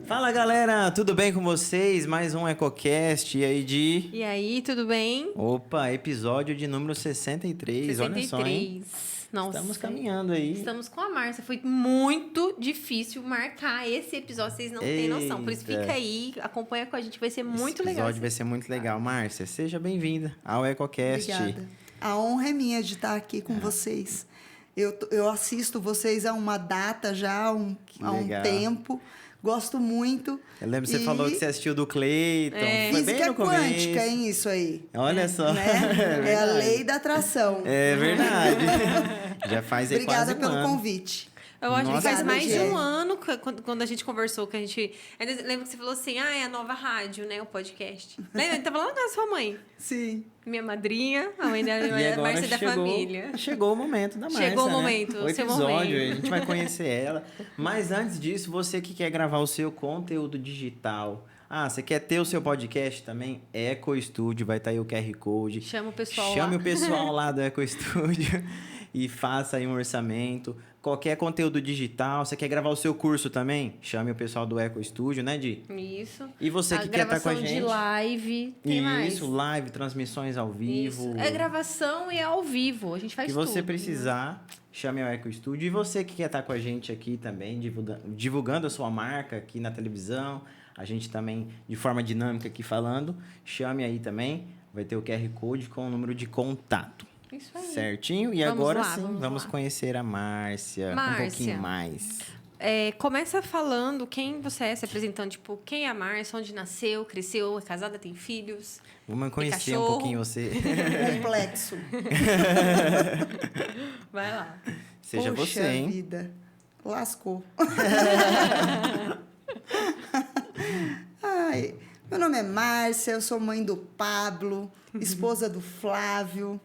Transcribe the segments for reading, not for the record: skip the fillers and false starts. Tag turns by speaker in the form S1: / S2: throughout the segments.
S1: Fala galera, tudo bem com vocês? Mais um EcoCast, e aí Di?
S2: E aí, tudo bem?
S1: Opa, episódio de número 63, olha só, hein?
S2: Nossa,
S1: Estamos caminhando aí.
S2: Estamos com a Márcia. Foi muito difícil marcar esse episódio, vocês não têm noção. Por isso fica aí, acompanha com a gente, vai ser muito legal.
S1: Esse episódio vai ser muito legal. Márcia, seja bem-vinda ao EcoCast.
S3: Obrigada. A honra é minha de estar aqui com vocês. Eu assisto vocês há uma data já, há um tempo. Gosto muito.
S1: Eu lembro que você falou que você assistiu do Cleiton. Foi bem
S3: Física
S1: no começo.
S3: quântica, hein, isso aí.
S1: Olha só.
S3: Né? É a lei da atração.
S1: É verdade. Já faz aí
S3: Obrigada
S1: quase um
S3: pelo
S1: ano.
S3: convite.
S2: Eu acho que faz mais de
S3: Diego.
S2: um ano quando a gente conversou, que a gente... Ainda lembro que você falou assim, é a nova rádio, né, o podcast. Lembra? Ele tava lá na casa da sua mãe.
S3: Sim.
S2: Minha madrinha, a mãe dela,
S1: E
S2: a
S1: agora
S2: Márcia da família.
S1: Chegou o momento da Márcia,
S2: Chegou o
S1: né?
S2: momento,
S1: O
S2: seu
S1: episódio,
S2: momento.
S1: a gente vai conhecer ela. Mas antes disso, você que quer gravar o seu conteúdo digital... você quer ter o seu podcast também? Eco Studio, vai estar aí o QR Code.
S2: Chama o pessoal
S1: Chame
S2: lá.
S1: o pessoal lá do Eco Studio e faça aí um orçamento. Qualquer conteúdo digital, você quer gravar o seu curso também? Chame o pessoal do Eco Studio, né, Di?
S2: Isso.
S1: E você que quer estar com a gente?
S2: Gravação de live, tem mais.
S1: Isso, live, transmissões ao vivo.
S2: Isso. É gravação e é ao vivo, a gente faz
S1: Que
S2: tudo.
S1: você precisar, chame o Eco Studio. E você que quer estar com a gente aqui também, divulgando a sua marca aqui na televisão, a gente também, de forma dinâmica aqui falando, chame aí também. Vai ter o QR Code com o número de contato.
S2: Isso aí.
S1: Certinho? E
S2: Vamos
S1: agora
S2: lá,
S1: sim, vamos
S2: lá.
S1: conhecer a Márcia um pouquinho mais.
S2: Começa falando quem você é, se apresentando, tipo, quem é a Márcia, onde nasceu, cresceu, é casada, tem filhos.
S1: Vamos conhecer um
S2: cachorro.
S1: pouquinho você.
S3: Complexo.
S2: Vai lá.
S1: Seja
S3: Poxa
S1: você, hein?
S3: vida. Lascou. Ai, meu nome é Márcia, eu sou mãe do Pablo, esposa do Flávio.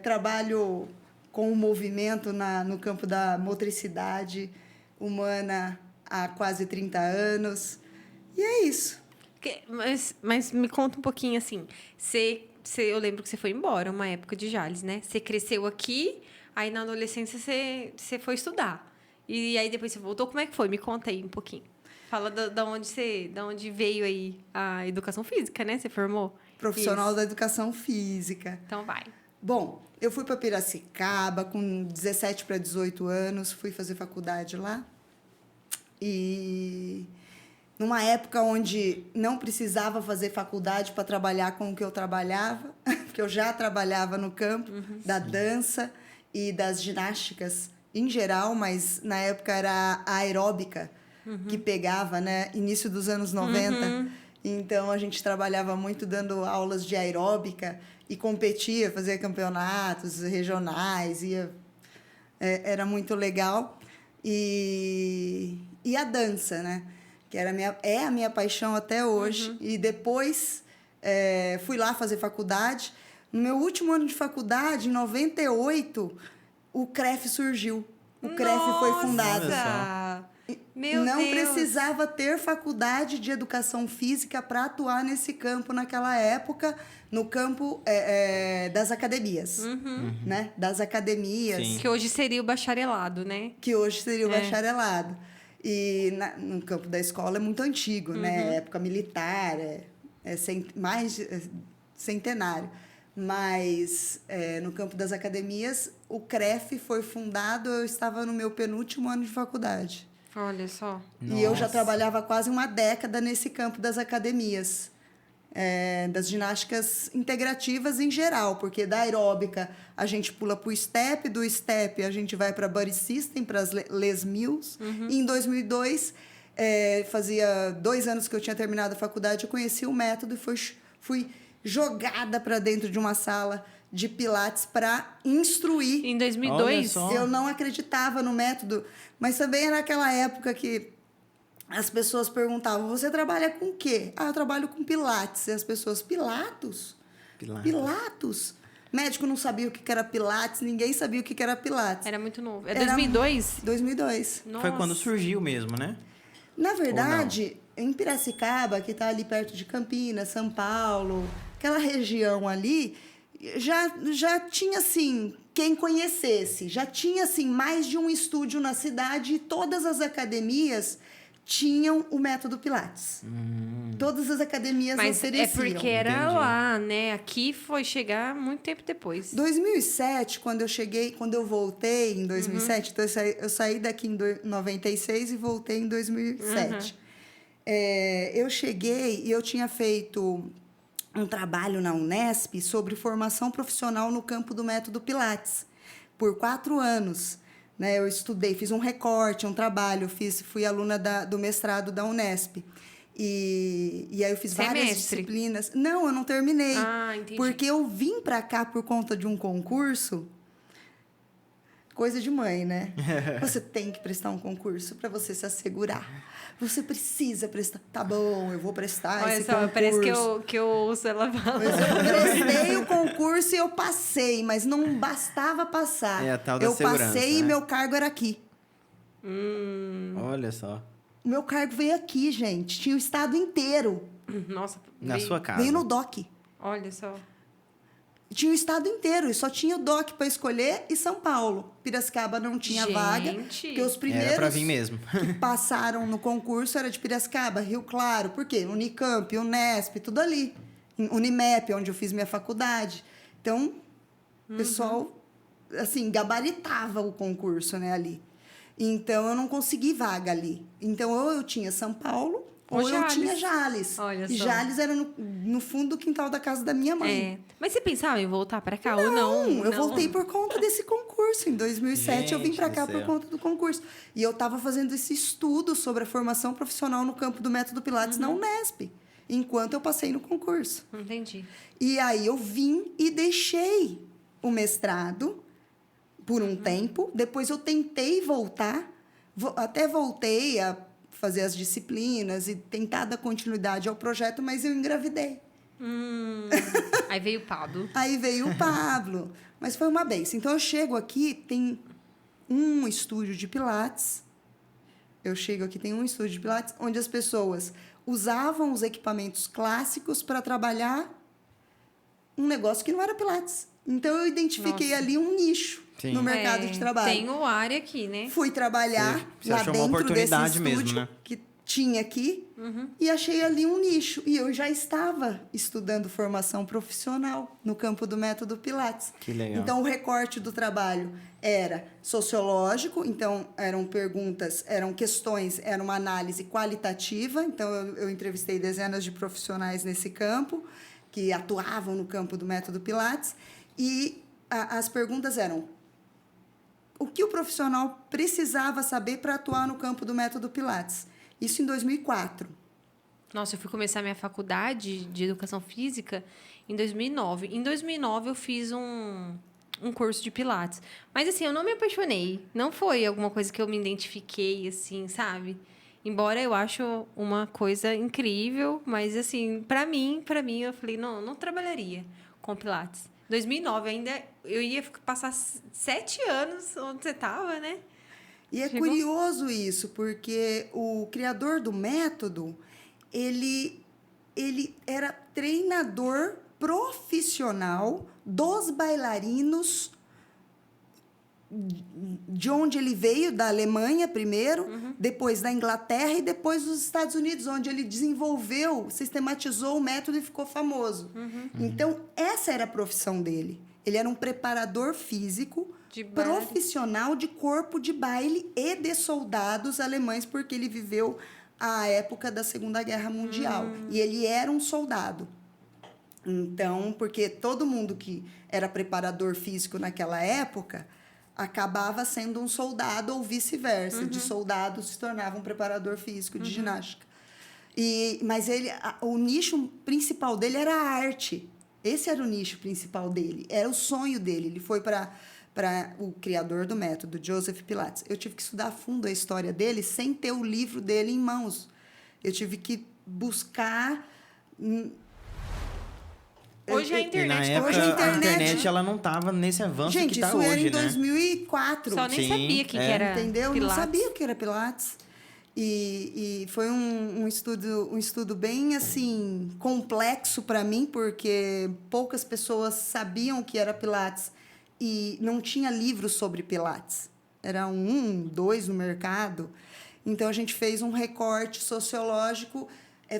S3: Trabalho com o movimento no campo da motricidade humana há quase 30 anos. E é isso.
S2: Mas me conta um pouquinho, assim, eu lembro que você foi embora uma época de Jales, né? Você cresceu aqui, aí na adolescência você foi estudar. E aí depois você voltou, como é que foi? Me conta aí um pouquinho. Fala da onde veio aí a educação física, né? Você formou?
S3: Profissional
S2: Isso.
S3: da educação física.
S2: Então vai.
S3: Bom, eu fui para Piracicaba com 17 para 18 anos, fui fazer faculdade lá. E numa época onde não precisava fazer faculdade para trabalhar com o que eu trabalhava, porque eu já trabalhava no campo da dança e das ginásticas em geral, mas na época era a aeróbica que pegava, né? Início dos anos 90. Então, a gente trabalhava muito dando aulas de aeróbica e competia, fazia campeonatos regionais, era muito legal. E a dança, né? Que é a minha paixão até hoje. E depois fui lá fazer faculdade. No meu último ano de faculdade, em 98, o CREF surgiu. O CREF foi fundado.
S2: Nossa! Meu
S3: Não
S2: Deus.
S3: precisava ter faculdade de educação física para atuar nesse campo naquela época, no campo das academias, né? Das academias.
S1: Sim.
S2: Que hoje seria o bacharelado, né?
S3: Que hoje seria o bacharelado. E no campo da escola é muito antigo, né? Época militar, centenário. Mas no campo das academias, o CREF foi fundado, eu estava no meu penúltimo ano de faculdade.
S2: Olha só.
S3: E eu já trabalhava quase uma década nesse campo das academias, das ginásticas integrativas em geral, porque da aeróbica a gente pula para o step, do step a gente vai para Body System, para as Les Mills. E em 2002, fazia 2 anos que eu tinha terminado a faculdade, eu conheci o método e fui jogada para dentro de uma sala de pilates para instruir.
S2: Em 2002?
S1: Olha só.
S3: Eu não acreditava no método, mas também era aquela época que as pessoas perguntavam, você trabalha com o quê? Eu trabalho com pilates. E as pessoas, Pilatus?
S1: Pilates.
S3: Pilatus? Médico não sabia o que era Pilates, ninguém sabia o que era Pilates.
S2: Era muito novo. É
S3: Era
S2: 2002?
S3: 2002.
S2: Nossa.
S1: Foi quando surgiu mesmo, né?
S3: Na verdade, em Piracicaba, que está ali perto de Campinas, São Paulo, aquela região ali, já tinha, assim, quem conhecesse. Já tinha, assim, mais de um estúdio na cidade e todas as academias tinham o método Pilates. Todas as academias
S2: Mas
S3: ofereciam.
S2: é porque era
S1: Entendi.
S2: lá, né? Aqui foi chegar muito tempo depois.
S3: 2007, quando eu voltei em 2007, então eu saí daqui em 96 e voltei em 2007. Eu cheguei e eu tinha feito um trabalho na Unesp sobre formação profissional no campo do método Pilates por 4 anos. Né? Eu estudei, fiz um recorte, um trabalho, fui aluna do mestrado da Unesp. E aí eu fiz várias
S2: Semestre?
S3: disciplinas. Não, eu não terminei.
S2: Ah, entendi.
S3: Porque eu vim para cá por conta de um concurso. Coisa de mãe, né? Você tem que prestar um concurso para você se assegurar. Você precisa prestar. Tá bom, eu vou prestar
S2: Olha
S3: esse
S2: só,
S3: concurso.
S2: parece que eu ouço ela falar.
S3: Mas eu prestei o concurso e eu passei, mas não bastava passar.
S1: É a tal da
S3: eu
S1: segurança,
S3: passei e
S1: né?
S3: meu cargo era aqui.
S1: Olha só.
S3: O meu cargo veio aqui, gente. Tinha o estado inteiro.
S2: Nossa,
S1: Na
S2: veio-
S1: sua casa.
S3: Veio no DOC.
S2: Olha só.
S3: Tinha o estado inteiro e só tinha o DOC para escolher e São Paulo. Piracicaba não tinha
S2: Gente.
S3: vaga, porque os primeiros
S1: Era pra vir mesmo.
S3: que passaram no concurso era de Piracicaba, Rio Claro. Por quê? Unicamp, Unesp, tudo ali. Unimep, onde eu fiz minha faculdade. Então, o pessoal, assim, gabaritava o concurso, né, ali. Então, eu não consegui vaga ali. Então, ou eu tinha São Paulo, ou eu
S2: Jales.
S3: tinha Jales.
S2: Olha
S3: E
S2: só.
S3: Jales era no fundo do quintal da casa da minha mãe.
S2: É. Mas você pensava em voltar pra cá ou não?
S3: Eu
S2: Não.
S3: voltei por conta desse concurso. Em 2007, eu vim
S1: Gente
S3: para
S1: do
S3: cá por
S1: céu.
S3: conta do concurso. E eu estava fazendo esse estudo sobre a formação profissional no campo do método Pilates na Unesp, enquanto eu passei no concurso.
S2: Entendi.
S3: E aí eu vim e deixei o mestrado por um tempo. Depois eu tentei voltar, até voltei a fazer as disciplinas e tentar dar continuidade ao projeto, mas eu engravidei.
S2: Aí veio o Pablo.
S3: Aí veio o Pablo, mas foi uma benção. Então eu chego aqui, tem um estúdio de Pilates. Eu chego aqui, tem um estúdio de Pilates onde as pessoas usavam os equipamentos clássicos para trabalhar um negócio que não era Pilates. Então eu identifiquei
S2: Nossa.
S3: ali um nicho
S1: Sim.
S3: no mercado de trabalho.
S2: Tem o área aqui, né?
S3: Fui trabalhar
S1: Você
S3: lá
S1: achou uma
S3: dentro desse
S1: oportunidade
S3: estúdio
S1: mesmo, né?
S3: que tinha aqui e achei ali um nicho. E eu já estava estudando formação profissional no campo do método Pilates.
S1: Que legal.
S3: Então, o recorte do trabalho era sociológico, então eram perguntas, eram questões, era uma análise qualitativa. Então, eu entrevistei dezenas de profissionais nesse campo que atuavam no campo do método Pilates. E as perguntas eram: o que o profissional precisava saber para atuar no campo do método Pilates? Isso em 2004.
S2: Nossa, eu fui começar minha faculdade de educação física em 2009. Em 2009, eu fiz um curso de Pilates. Mas, assim, eu não me apaixonei. Não foi alguma coisa que eu me identifiquei, assim, sabe? Embora eu acho uma coisa incrível, mas, assim, para mim, eu falei, não trabalharia com Pilates. 2009 ainda, eu ia passar 7 anos onde você estava, né?
S3: E é
S2: Chegou?
S3: curioso isso, porque o criador do método, ele era treinador profissional dos bailarinos de onde ele veio, da Alemanha primeiro, depois da Inglaterra e depois dos Estados Unidos, onde ele desenvolveu, sistematizou o método e ficou famoso. Então, essa era a profissão dele. Ele era um preparador físico
S2: De baile.
S3: profissional de corpo de baile e de soldados alemães, porque ele viveu a época da Segunda Guerra Mundial. E ele era um soldado. Então, porque todo mundo que era preparador físico naquela época acabava sendo um soldado ou vice-versa. De soldado se tornava um preparador físico de ginástica. Mas o nicho principal dele era a arte. Esse era o nicho principal dele. Era o sonho dele. Ele foi para o criador do método, Joseph Pilates. Eu tive que estudar a fundo a história dele sem ter o livro dele em mãos. Eu tive que buscar
S2: Hoje a
S1: E na
S2: internet
S1: época,
S3: Hoje a
S1: a
S3: internet-
S1: internet ela não tava nesse avanço
S3: Gente,
S1: que tá
S3: isso
S1: hoje,
S3: era em
S1: né?
S3: 2004.
S2: só nem
S1: Sim,
S2: sabia que
S1: é.
S2: era
S3: Entendeu?
S2: Pilates.
S3: Não sabia o que era Pilates. E foi um estudo bem assim complexo para mim, porque poucas pessoas sabiam o que era Pilates e não tinha livros sobre Pilates. Era dois no mercado. Então a gente fez um recorte sociológico,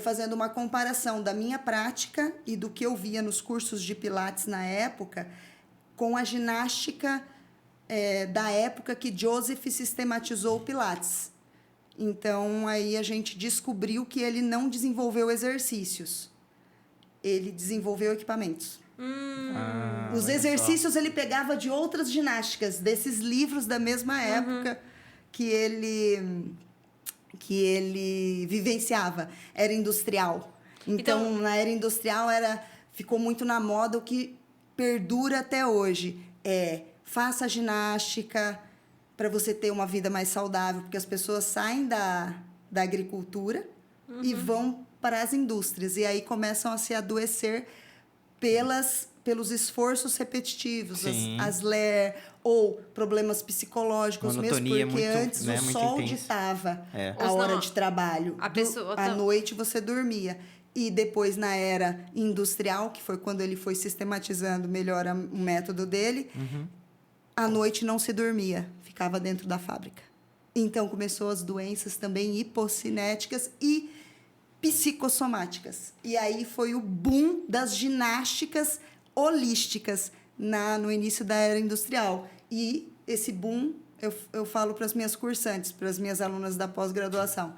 S3: fazendo uma comparação da minha prática e do que eu via nos cursos de Pilates na época com a ginástica da época que Joseph sistematizou o Pilates. Então, aí a gente descobriu que ele não desenvolveu exercícios. Ele desenvolveu equipamentos.
S1: Ah,
S3: Os
S1: olha
S3: exercícios ele pegava de outras ginásticas, desses livros da mesma época que ele vivenciava. Era industrial. Então, na era industrial, ficou muito na moda o que perdura até hoje. Faça ginástica para você ter uma vida mais saudável, porque as pessoas saem da agricultura e vão para as indústrias. E aí começam a se adoecer pelos esforços repetitivos,
S1: Sim.
S3: as LER, ou problemas psicológicos mesmo,
S1: Monotonia
S3: porque
S1: muito,
S3: antes
S1: né,
S3: o
S1: muito
S3: sol
S1: intensa.
S3: ditava
S1: É.
S3: a
S2: Ou
S3: hora
S2: senão,
S3: de trabalho.
S2: a pessoa
S3: À noite você dormia. E depois, na era industrial, que foi quando ele foi sistematizando melhor o método dele, à noite não se dormia, ficava dentro da fábrica. Então, começou as doenças também hipocinéticas e psicossomáticas. E aí foi o boom das ginásticas holísticas no início da era industrial. E esse boom, eu falo para as minhas cursantes, para as minhas alunas da pós-graduação,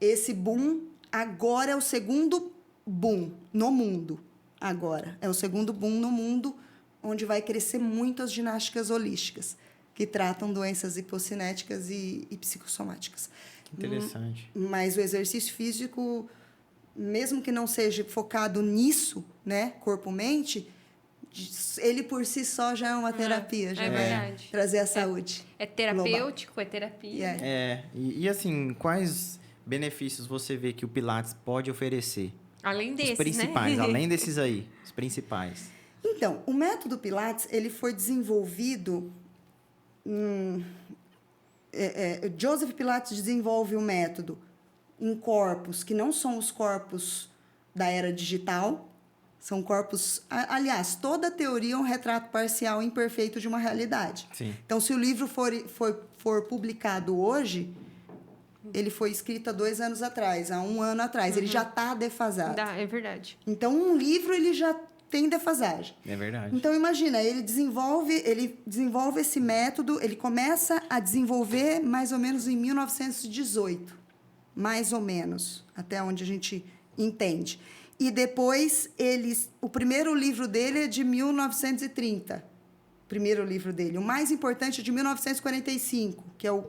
S3: esse boom agora é o segundo boom no mundo. Agora é o segundo boom no mundo, onde vai crescer muito as ginásticas holísticas, que tratam doenças hipocinéticas e psicossomáticas.
S1: Interessante.
S3: Mas o exercício físico, mesmo que não seja focado nisso, né, corpo-mente, ele por si só já é uma terapia, já vai
S2: verdade.
S3: trazer a saúde.
S2: É terapêutico, é terapia.
S1: E assim, quais benefícios você vê que o Pilates pode oferecer?
S2: Além desses,
S1: Os principais,
S2: né?
S1: além desses aí, os principais.
S3: Então, o método Pilates ele foi desenvolvido. Joseph Pilates desenvolve o método em corpos que não são os corpos da era digital, são corpos. Aliás, toda a teoria é um retrato parcial imperfeito de uma realidade.
S1: Sim.
S3: Então, se o livro for publicado hoje, ele foi escrito há 2 anos atrás, há 1 ano atrás, ele já está defasado.
S2: É verdade.
S3: Então, um livro ele já tem defasagem.
S1: É verdade.
S3: Então, imagina, ele desenvolve esse método, ele começa a desenvolver mais ou menos em 1918. Mais ou menos, até onde a gente entende. E depois, o primeiro livro dele é de 1930. O primeiro livro dele. O mais importante é de 1945, que é o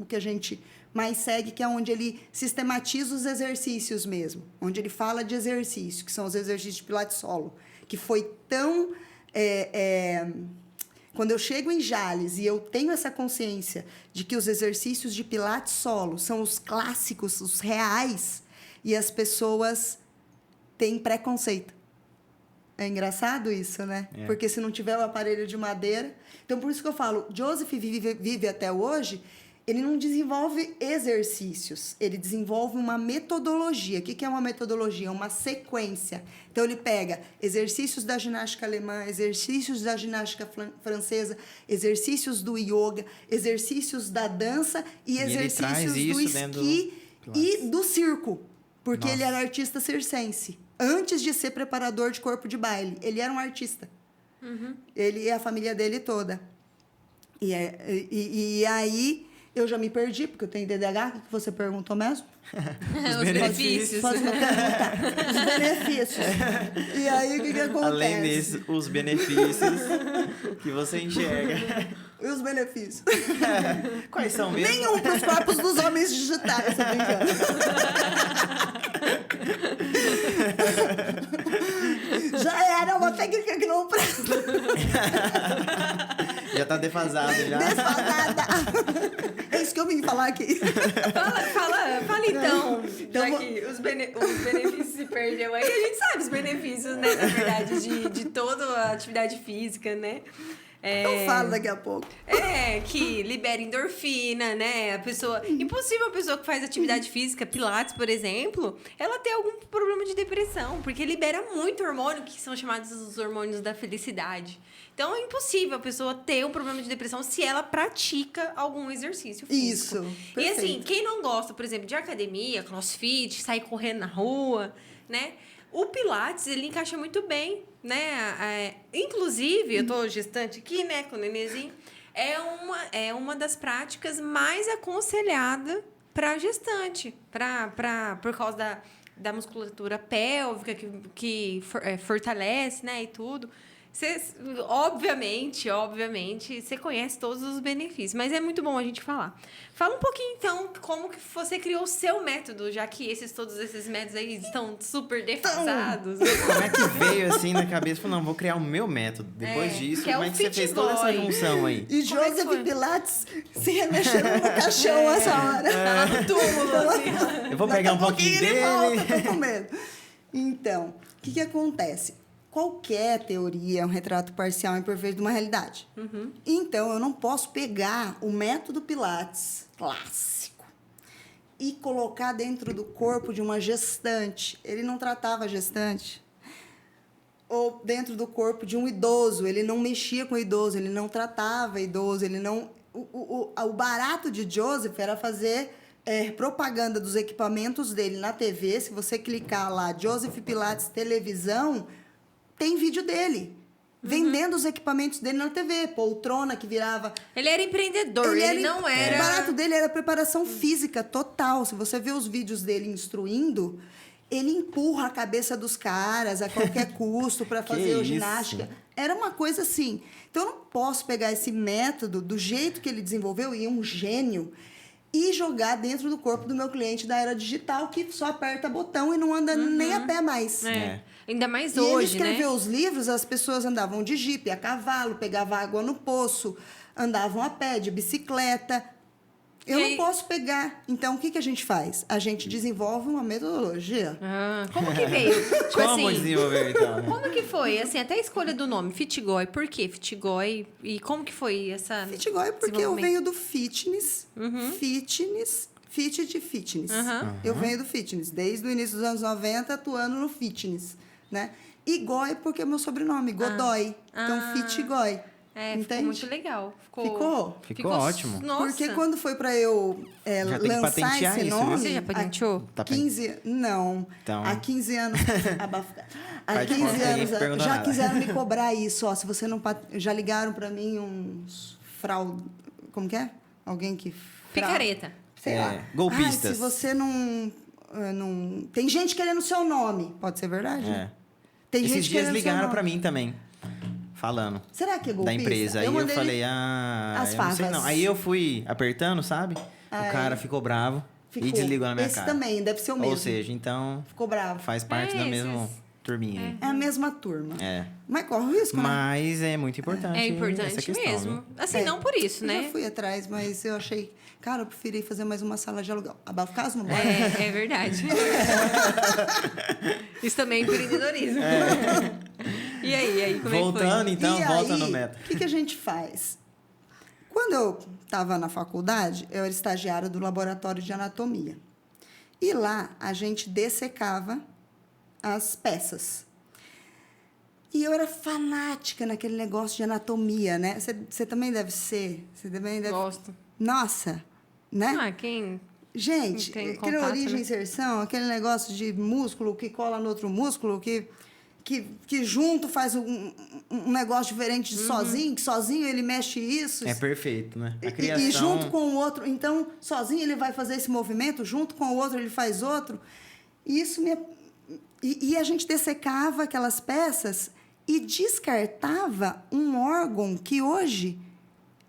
S3: que a gente mais segue, que é onde ele sistematiza os exercícios mesmo. Onde ele fala de exercício, que são os exercícios de Pilates solo. Que foi tão... Quando eu chego em Jales e eu tenho essa consciência de que os exercícios de Pilates solo são os clássicos, os reais, e as pessoas têm preconceito. É engraçado isso, né?
S1: É.
S3: Porque se não tiver o aparelho de madeira... Então, por isso que eu falo, Joseph vive até hoje, ele não desenvolve exercícios, ele desenvolve uma metodologia. O que é uma metodologia? Uma sequência. Então, ele pega exercícios da ginástica alemã, exercícios da ginástica francesa, exercícios do yoga, exercícios da dança e exercícios do esqui e do circo. Porque ele era artista circense. Antes de ser preparador de corpo de baile, ele era um artista. Ele e a família dele toda. E aí... Eu já me perdi, porque eu tenho TDAH. O que você perguntou mesmo?
S2: Os benefícios.
S3: Pode me perguntar. Os benefícios. E aí, o que acontece?
S1: Além disso, os benefícios que você enxerga.
S3: E os benefícios?
S1: Quais são mesmo?
S3: Nenhum para os corpos dos homens digitais, tô brincando. Já era uma técnica que não presta.
S1: Já tá defasado já.
S3: Desfasada. É isso que eu vim falar aqui.
S2: Fala então,
S3: Então,
S2: já que os benefícios se perdeu aí, a gente sabe os benefícios, né, na verdade, de toda a atividade física, né?
S3: Eu falo daqui a pouco.
S2: Que libera endorfina, né? A pessoa. Impossível a pessoa que faz atividade física, Pilates, por exemplo, ela ter algum problema de depressão, porque libera muito hormônio, que são chamados os hormônios da felicidade. Então é impossível a pessoa ter um problema de depressão se ela pratica algum exercício físico.
S3: Isso.
S2: E assim,
S3: Perfeito.
S2: quem não gosta, por exemplo, de academia, crossfit, sair correndo na rua, né? O Pilates, ele encaixa muito bem, né? Inclusive, eu tô gestante aqui, né, com o nenenzinho, é uma das práticas mais aconselhada para gestante, por causa da musculatura pélvica que fortalece, né, e tudo. Obviamente, você conhece todos os benefícios, mas é muito bom a gente falar. Fala um pouquinho, então, como que você criou o seu método, já que todos esses métodos aí estão super defasados.
S1: Como é que veio assim na cabeça? Falei, não, vou criar o meu método. Depois disso,
S2: que é
S1: como é
S2: o
S1: que você fez toda essa
S2: Fit Boy.
S1: junção aí?
S3: E
S2: Como é que foi?
S3: Joseph Pilates se remexendo no caixão essa hora.
S2: Tá no túmulo, assim.
S1: Eu vou pegar um pouquinho
S3: ele
S1: dele.
S3: volta, tô com medo. Então, o que acontece? Qualquer teoria é um retrato parcial e imperfeito de uma realidade. Então, eu não posso pegar o método Pilates clássico e colocar dentro do corpo de uma gestante. Ele não tratava a gestante. Ou dentro do corpo de um idoso. Ele não mexia com o idoso, ele não tratava idoso, ele não... O barato de Joseph era fazer propaganda dos equipamentos dele na TV. Se você clicar lá, Joseph Pilates televisão, tem vídeo dele. Vendendo os equipamentos dele na TV. Poltrona que virava...
S2: Ele era empreendedor, ele não era...
S3: O barato dele era preparação física total. Se você vê os vídeos dele instruindo, ele empurra a cabeça dos caras a qualquer custo para fazer a ginástica. Era uma coisa assim. Então, eu não posso pegar esse método do jeito que ele desenvolveu, e é um gênio, e jogar dentro do corpo do meu cliente da era digital, que só aperta botão e não anda nem a pé mais.
S2: Ainda mais
S3: E
S2: hoje,
S3: ele escreveu
S2: né?
S3: os livros, as pessoas andavam de jipe, a cavalo, pegavam água no poço, andavam a pé, de bicicleta. Eu não posso pegar. Então, o que a gente faz? A gente desenvolve uma metodologia.
S2: Como que veio? Tipo
S1: Como
S2: assim,
S1: desenvolver, então?
S2: como que foi? Assim, até a escolha do nome, Fitgoy. Por que Fitgoy? E como que foi essa...
S3: Fitgoy porque eu
S2: desenvolvimento?
S3: venho do fitness. Fit de fitness. Eu venho do fitness. Desde o início dos anos 90, atuando no fitness. Né? E Goy porque é meu sobrenome, Godoy. Então, Fitgoy.
S2: Ficou muito legal.
S3: Ficou
S1: ótimo.
S2: Nossa.
S3: Porque quando foi para eu
S1: Já tem que
S3: lançar
S1: patentear
S3: esse
S1: isso,
S3: nome...
S1: viu?
S2: Você já patenteou?
S1: Tá
S3: 15... Não.
S1: Então-
S3: Há 15 anos... Há
S1: Faz
S3: 15
S1: conta aí,
S3: anos
S1: pergunta
S3: já
S1: nada.
S3: quiseram me cobrar isso. Ó, se você não... Já ligaram para mim uns fraude... Como que é? Alguém que...
S2: Picareta.
S3: Sei lá.
S1: Golpistas.
S3: Se você não... Tem gente querendo o seu nome. Pode ser verdade? Tem
S1: Esses
S3: gente
S1: dias
S3: querendo o seu
S1: ligaram
S3: nome.
S1: pra mim também, falando
S3: Será que é
S1: da
S3: golpista?
S1: empresa. Aí eu
S3: mandei
S1: falei,
S3: as
S1: eu não sei
S3: favas.
S1: não. Aí eu fui apertando, sabe? O cara ficou bravo
S3: Ficou.
S1: e desligou na minha
S3: Esse
S1: cara.
S3: também, deve ser o mesmo.
S1: Ou seja, então
S3: Ficou bravo.
S1: faz parte da mesma
S2: esses-
S1: turminha aí.
S3: É a mesma turma.
S1: É.
S3: Mas corre o risco, né?
S1: Mas é muito importante.
S2: É
S1: essa
S2: importante
S1: questão,
S2: mesmo.
S1: viu?
S2: Assim, não por isso,
S3: Eu
S2: né?
S3: já fui atrás, mas eu achei... Cara, eu preferi fazer mais uma sala de aluguel. Abafa caso, não bora.
S2: É verdade. Isso também é empreendedorismo. E aí, como
S1: Voltando,
S2: é que
S1: então,
S3: E
S1: volta
S3: aí,
S1: no método.
S3: O que a gente faz? Quando eu estava na faculdade, eu era estagiária do laboratório de anatomia. E lá, a gente dessecava as peças. E eu era fanática naquele negócio de anatomia, né? Você também deve ser. Você também
S2: foi?
S3: deve...
S2: Gosto.
S3: Nossa, né?
S2: Ah, quem...
S3: Gente,
S2: Tem
S3: aquele
S2: contato,
S3: origem e
S2: né?
S3: inserção, aquele negócio de músculo que cola no outro músculo, que junto faz um negócio diferente de sozinho, que sozinho ele mexe isso.
S1: É perfeito, né? A
S3: E
S1: criação...
S3: junto com o outro. Então, sozinho ele vai fazer esse movimento, junto com o outro ele faz outro. E isso me... E a gente dessecava aquelas peças e descartava um órgão que hoje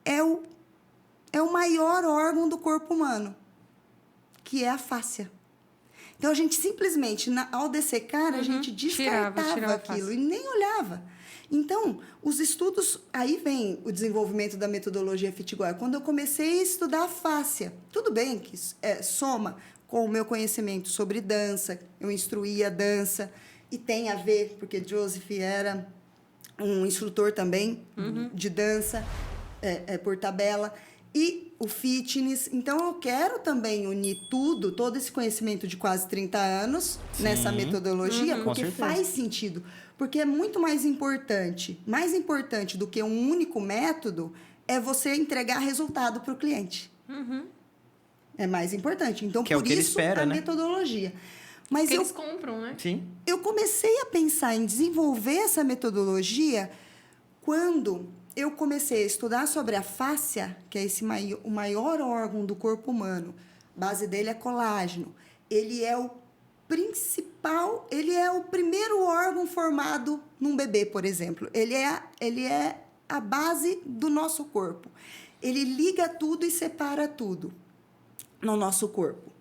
S3: é o maior órgão do corpo humano, que é a fáscia. Então, a gente simplesmente, ao dessecar, a gente descartava
S2: tirava a
S3: aquilo
S2: fáscia.
S3: e nem olhava. Então, os estudos... Aí vem o desenvolvimento da metodologia Fitgoy. Quando eu comecei a estudar a fáscia, tudo bem que soma com o meu conhecimento sobre dança, eu instruía dança, e tem a ver, porque Joseph era um instrutor também de dança, por tabela, e o fitness. Então, eu quero também unir todo esse conhecimento de quase 30 anos nessa metodologia, porque faz sentido. Porque é muito mais importante do que um único método, é você entregar resultado para o cliente. É mais importante. Então,
S1: que por isso, espera,
S3: a metodologia. Mas
S2: eles compram, né?
S1: Sim.
S3: Eu comecei a pensar em desenvolver essa metodologia quando eu comecei a estudar sobre a fáscia, que é o maior órgão do corpo humano. A base dele é colágeno. Ele é o principal, ele é o primeiro órgão formado num bebê, por exemplo. Ele é a base do nosso corpo. Ele liga tudo e separa tudo no nosso corpo.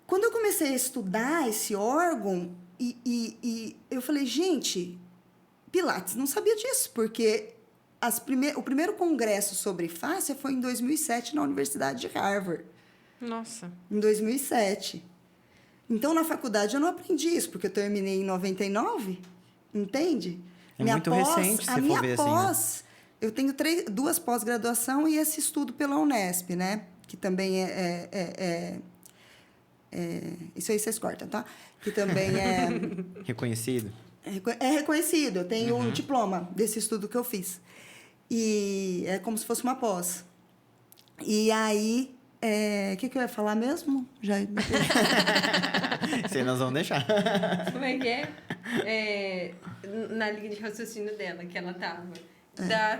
S3: Quando eu comecei a estudar esse órgão, eu falei, gente, Pilates, não sabia disso, porque o primeiro congresso sobre fáscia foi em 2007 na Universidade de Harvard.
S2: Nossa.
S3: Em 2007. Então, na faculdade, eu não aprendi isso, porque eu terminei em 99, entende?
S1: É muito recente, se for ver assim, né?
S3: Eu tenho 2 pós-graduação e esse estudo pela Unesp, né? Que também isso aí vocês cortam, tá? Que também é...
S1: Reconhecido?
S3: É reconhecido. Eu tenho um diploma desse estudo que eu fiz. E é como se fosse uma pós. E aí... O que eu ia falar mesmo? Já...
S1: Sei, nós vamos deixar.
S2: Como é que é? Na linha de raciocínio dela, que ela tava.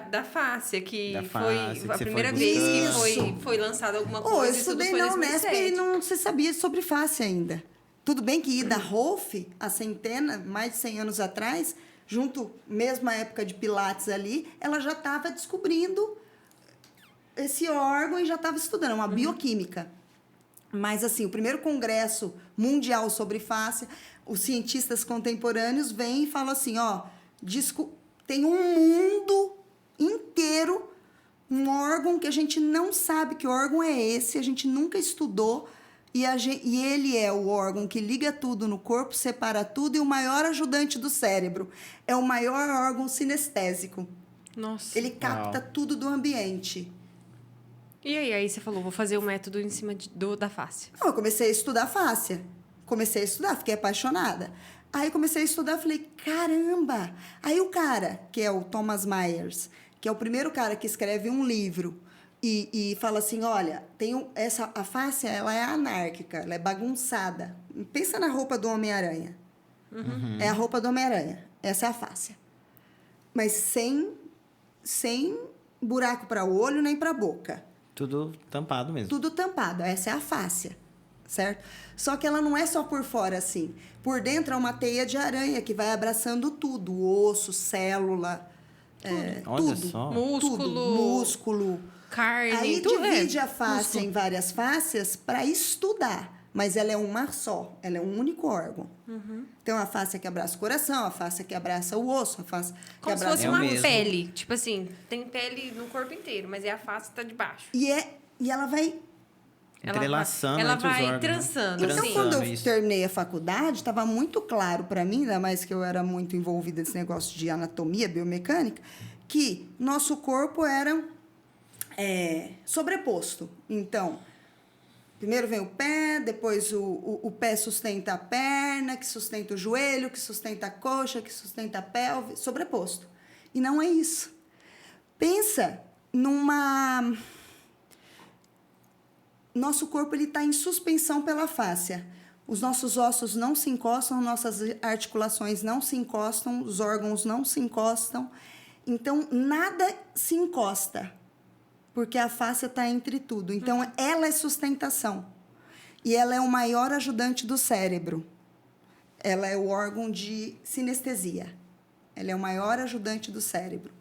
S2: Da fáscia, que foi a primeira vez que foi lançada alguma coisa.
S3: Eu estudei na Unesp e não se sabia sobre fáscia ainda. Tudo bem que Ida Rolf, mais de 100 anos atrás, junto, mesma época de Pilates ali, ela já estava descobrindo esse órgão e já estava estudando, uma bioquímica. Mas, assim, o primeiro congresso mundial sobre fáscia, os cientistas contemporâneos vêm e falam assim, tem um mundo inteiro, um órgão que a gente não sabe que órgão é esse, a gente nunca estudou, e ele é o órgão que liga tudo no corpo, separa tudo, e o maior ajudante do cérebro. É o maior órgão sinestésico.
S2: Nossa.
S3: Ele capta tudo do ambiente.
S2: E aí você falou, vou fazer o método em cima da fáscia.
S3: Não, eu comecei a estudar fáscia. Fiquei apaixonada. Aí comecei a estudar, falei, caramba! Aí o cara, que é o Thomas Myers, que é o primeiro cara que escreve um livro e fala assim, olha, a fáscia, ela é anárquica, ela é bagunçada. Pensa na roupa do Homem-Aranha. É a roupa do Homem-Aranha. Essa é a fáscia. Mas sem buraco para o olho nem para a boca.
S1: Tudo tampado mesmo.
S3: Tudo tampado. Essa é a fáscia, certo? Só que ela não é só por fora, assim. Por dentro é uma teia de aranha que vai abraçando tudo. Osso, célula,
S1: Olha
S3: tudo.
S1: só.
S3: Músculo.
S2: Carne.
S3: Aí
S2: tudo
S3: divide a fáscia em várias fáscias para estudar. Mas ela é uma só. Ela é um único órgão. Então, a fáscia que abraça o coração, a fáscia que abraça o osso, a fáscia que
S2: como se
S3: abraça
S2: fosse
S3: o
S2: uma
S1: mesmo.
S2: pele. Tipo assim, tem pele no corpo inteiro, mas a fáscia tá debaixo.
S3: E ela vai...
S1: Entrelaçando
S2: ela
S1: entre os
S2: vai
S1: órgãos, né?
S2: trançando,
S3: Então,
S2: assim.
S3: quando eu
S1: isso.
S3: terminei a faculdade, estava muito claro para mim, ainda mais que eu era muito envolvida nesse negócio de anatomia, biomecânica, que nosso corpo era sobreposto. Então, primeiro vem o pé, depois o pé sustenta a perna, que sustenta o joelho, que sustenta a coxa, que sustenta a pelve, sobreposto. E não é isso. Pensa numa... Nosso corpo está em suspensão pela fáscia. Os nossos ossos não se encostam, nossas articulações não se encostam, os órgãos não se encostam. Então, nada se encosta, porque a fáscia está entre tudo. Então, ela é sustentação. E ela é o maior ajudante do cérebro. Ela é o órgão de sinestesia. Ela é o maior ajudante do cérebro.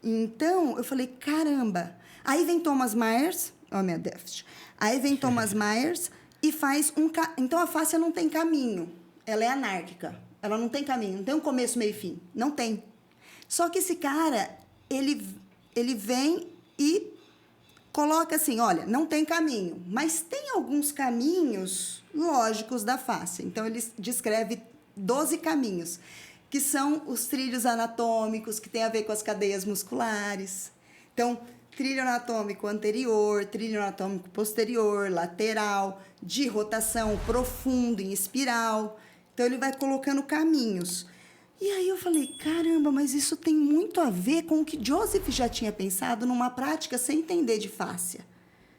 S3: Então, eu falei, caramba. Aí vem Thomas Myers... minha déficit. Aí vem Thomas Myers e faz Então, a fáscia não tem caminho. Ela é anárquica. Ela não tem caminho, não tem um começo, meio e fim. Não tem. Só que esse cara, ele vem e coloca assim, olha, não tem caminho, mas tem alguns caminhos lógicos da face. Então, ele descreve 12 caminhos, que são os trilhos anatômicos, que tem a ver com as cadeias musculares. Então, trilho anatômico anterior, trilho anatômico posterior, lateral, de rotação profundo em espiral. Então, ele vai colocando caminhos. E aí eu falei, caramba, mas isso tem muito a ver com o que Joseph já tinha pensado numa prática sem entender de fáscia.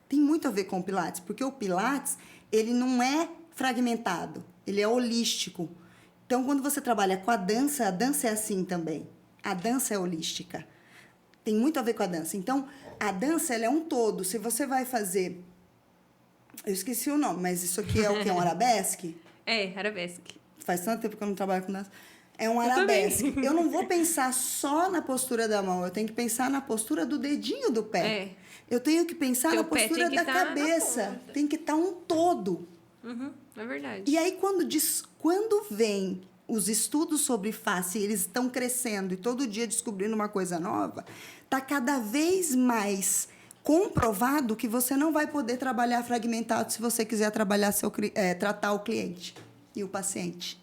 S3: Tem muito a ver com o Pilates, porque o Pilates, ele não é fragmentado, ele é holístico. Então, quando você trabalha com a dança é assim também. A dança é holística. Tem muito a ver com a dança. Então, a dança, ela é um todo. Se você vai fazer... Eu esqueci o nome, mas isso aqui é o quê? Um arabesque?
S2: Arabesque.
S3: Faz tanto tempo que eu não trabalho com dança. É um arabesque. Eu não vou pensar só na postura da mão, eu tenho que pensar na postura do dedinho do pé. Eu tenho que pensar na postura da cabeça. Tem que estar um todo.
S2: É verdade.
S3: E aí, quando vem os estudos sobre face, eles estão crescendo e todo dia descobrindo uma coisa nova, está cada vez mais comprovado que você não vai poder trabalhar fragmentado se você quiser tratar o cliente e o paciente.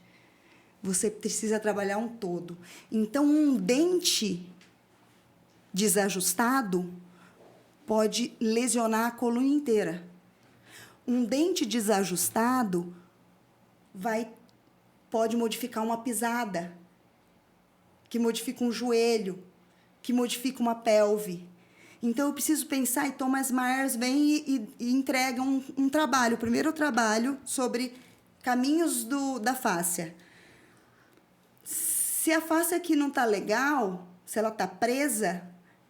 S3: Você precisa trabalhar um todo. Então, um dente desajustado pode lesionar a coluna inteira. Um dente desajustado pode modificar uma pisada, que modifica um joelho, que modifica uma pelve. Então, eu preciso pensar, e Thomas Myers vem e entrega um trabalho, o primeiro trabalho sobre caminhos da fáscia. Se a face aqui não está legal, se ela está presa,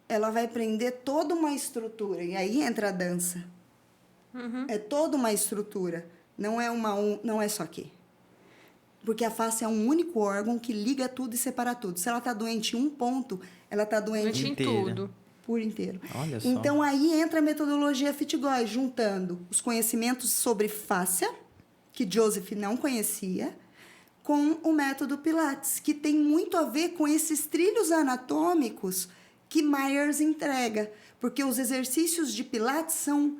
S3: ela vai prender toda uma estrutura. E aí entra a dança. É toda uma estrutura. Não é só aqui. Porque a face é um único órgão que liga tudo e separa tudo. Se ela está doente em um ponto, ela está doente
S2: em tudo.
S3: Por inteiro.
S1: Olha só.
S3: Então, aí entra a metodologia Fit-Goi, juntando os conhecimentos sobre fáscia, que Joseph não conhecia, com o método Pilates, que tem muito a ver com esses trilhos anatômicos que Myers entrega. Porque os exercícios de Pilates são,